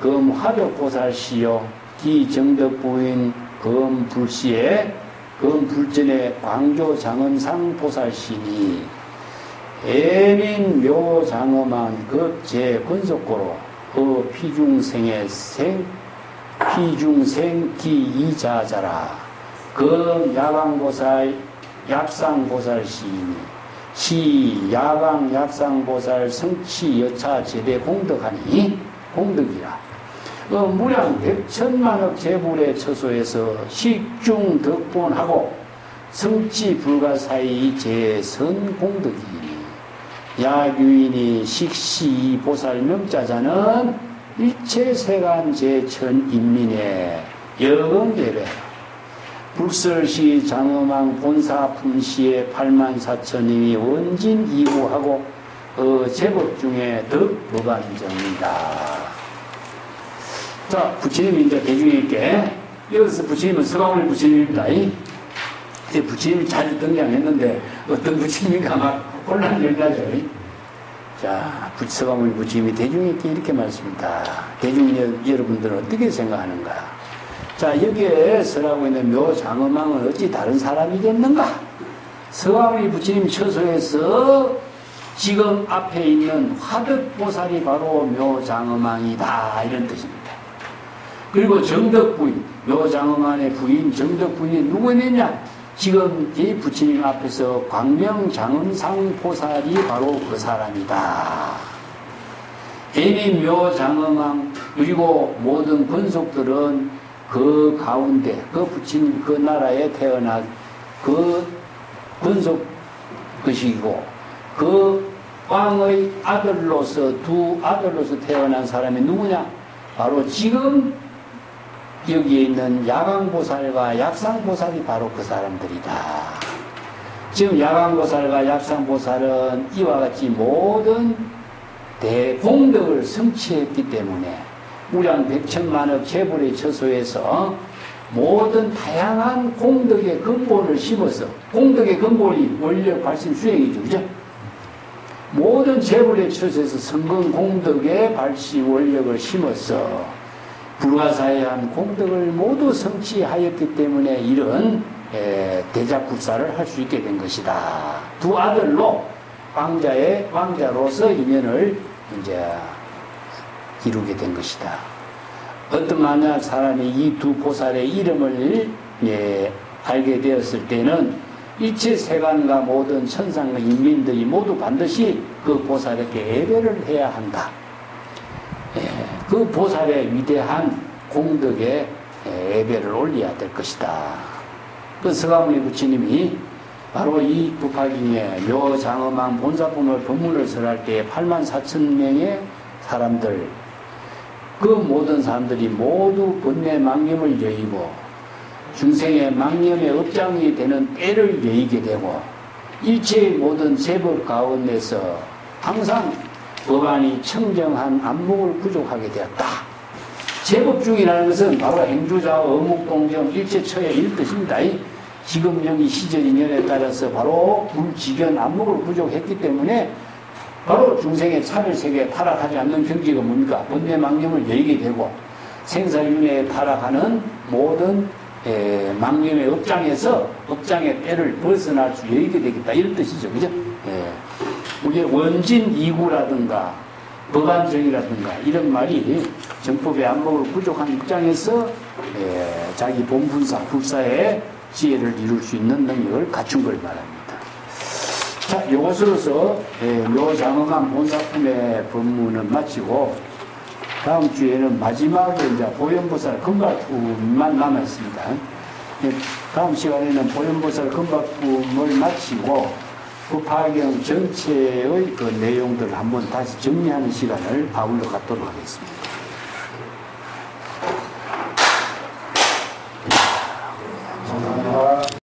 금화벽보살시요 기정덕부인 금불시에 금불전의 광조장엄상 보살시니 애민 묘장엄한 급제 권속고로 그 피중생 기이자자라 금 야광보살 약상보살 시이니 시 야광 약상보살 성취 여차 제대 공덕하니 공덕이라 무량 백천만억 재불의 처소에서 식중 덕본하고 성취 불가사의 제선 공덕이니 야유인이 식시 보살 명자자는 일체 세간 제천 인민의 영예배라 북설시 장엄왕 본사품시에 84,000님이 원진 이구하고 제법 중에 덕법안정이다. 자, 부처님이 이제 대중에 있게 여기서 부처님은 서가모니 부처님입니다. 이제 부처님이 자주 등장했는데 어떤 부처님인가 막 혼란이 나죠. 자, 서가모니 부처님이 대중에 있게 이렇게 말씀합니다. 대중 여러분들은 어떻게 생각하는가? 자, 여기에 서라고 있는 묘장엄왕은 어찌 다른 사람이겠는가? 서가모니 부처님 처소에서 지금 앞에 있는 화덕보살이 바로 묘장엄왕이다, 이런 뜻입니다. 그리고 정덕부인, 묘장엄왕의 부인 정덕부인이 누구냐? 지금 이 부처님 앞에서 광명장엄상보살이 바로 그 사람이다. 애미 묘장엄왕 그리고 모든 권속들은 그 가운데 그 부처님 그 나라에 태어난 그 권속 것이고 그 왕의 아들로서 두 아들로서 태어난 사람이 누구냐? 바로 지금 여기에 있는 야광보살과 약상보살이 바로 그 사람들이다. 지금 야광보살과 약상보살은 이와 같이 모든 대공덕을 성취했기 때문에 우량 백천만억 재불의 처소에서 모든 다양한 공덕의 근본을 심어서 공덕의 근본이 원력 발심 수행이죠. 그죠? 모든 재불의 처소에서 성근 공덕의 발심 원력을 심어서 불가사의한 공덕을 모두 성취하였기 때문에 이런 대작불사를 할 수 있게 된 것이다. 두 아들로 왕자로서 인연을 이제 이루게 된 것이다. 어떤 만약 사람이 이 두 보살의 이름을 알게 되었을 때는 일체 세간과 모든 천상과 인민들이 모두 반드시 그 보살에게 예배를 해야 한다. 그 보살의 위대한 공덕에 예배를 올려야 될 것이다. 그 서가모니 부처님이 바로 이 북하경에 묘장엄왕 본사품을 법문을 설할 때 84,000명의 사람들, 그 모든 사람들이 모두 번뇌 망념을 여의고 중생의 망념의 업장이 되는 때를 여의게 되고 일체의 모든 제법 가운데서 항상 법안이 청정한 안목을 부족하게 되었다. 제법중이라는 것은 바로 행주자와 어묵동정 일체처의 일 뜻입니다. 지금 여기 시절 인연에 따라서 바로 불지견 안목을 부족했기 때문에 바로 중생의 차별세계에 타락하지 않는 경지가 뭡니까? 번뇌망념을 여의게 되고 생사윤회에 타락하는 모든 망념의 업장에서 업장의 때를 벗어날 수 여의게 되겠다. 이런 뜻이죠. 그죠? 우리 원진 이구라든가 법안정이라든가 이런 말이 정법의 안목을 부족한 입장에서 자기 본분사, 불사의 지혜를 이룰 수 있는 능력을 갖춘 걸 말합니다. 자, 이것으로서 묘장엄왕 본사품의 법문은 마치고 다음 주에는 마지막에 이제 보현보살 금박품만 남아있습니다. 다음 시간에는 보현보살 금박품을 마치고 법화경 전체의 그 내용들을 한번 다시 정리하는 시간을 아울러 갖도록 하겠습니다.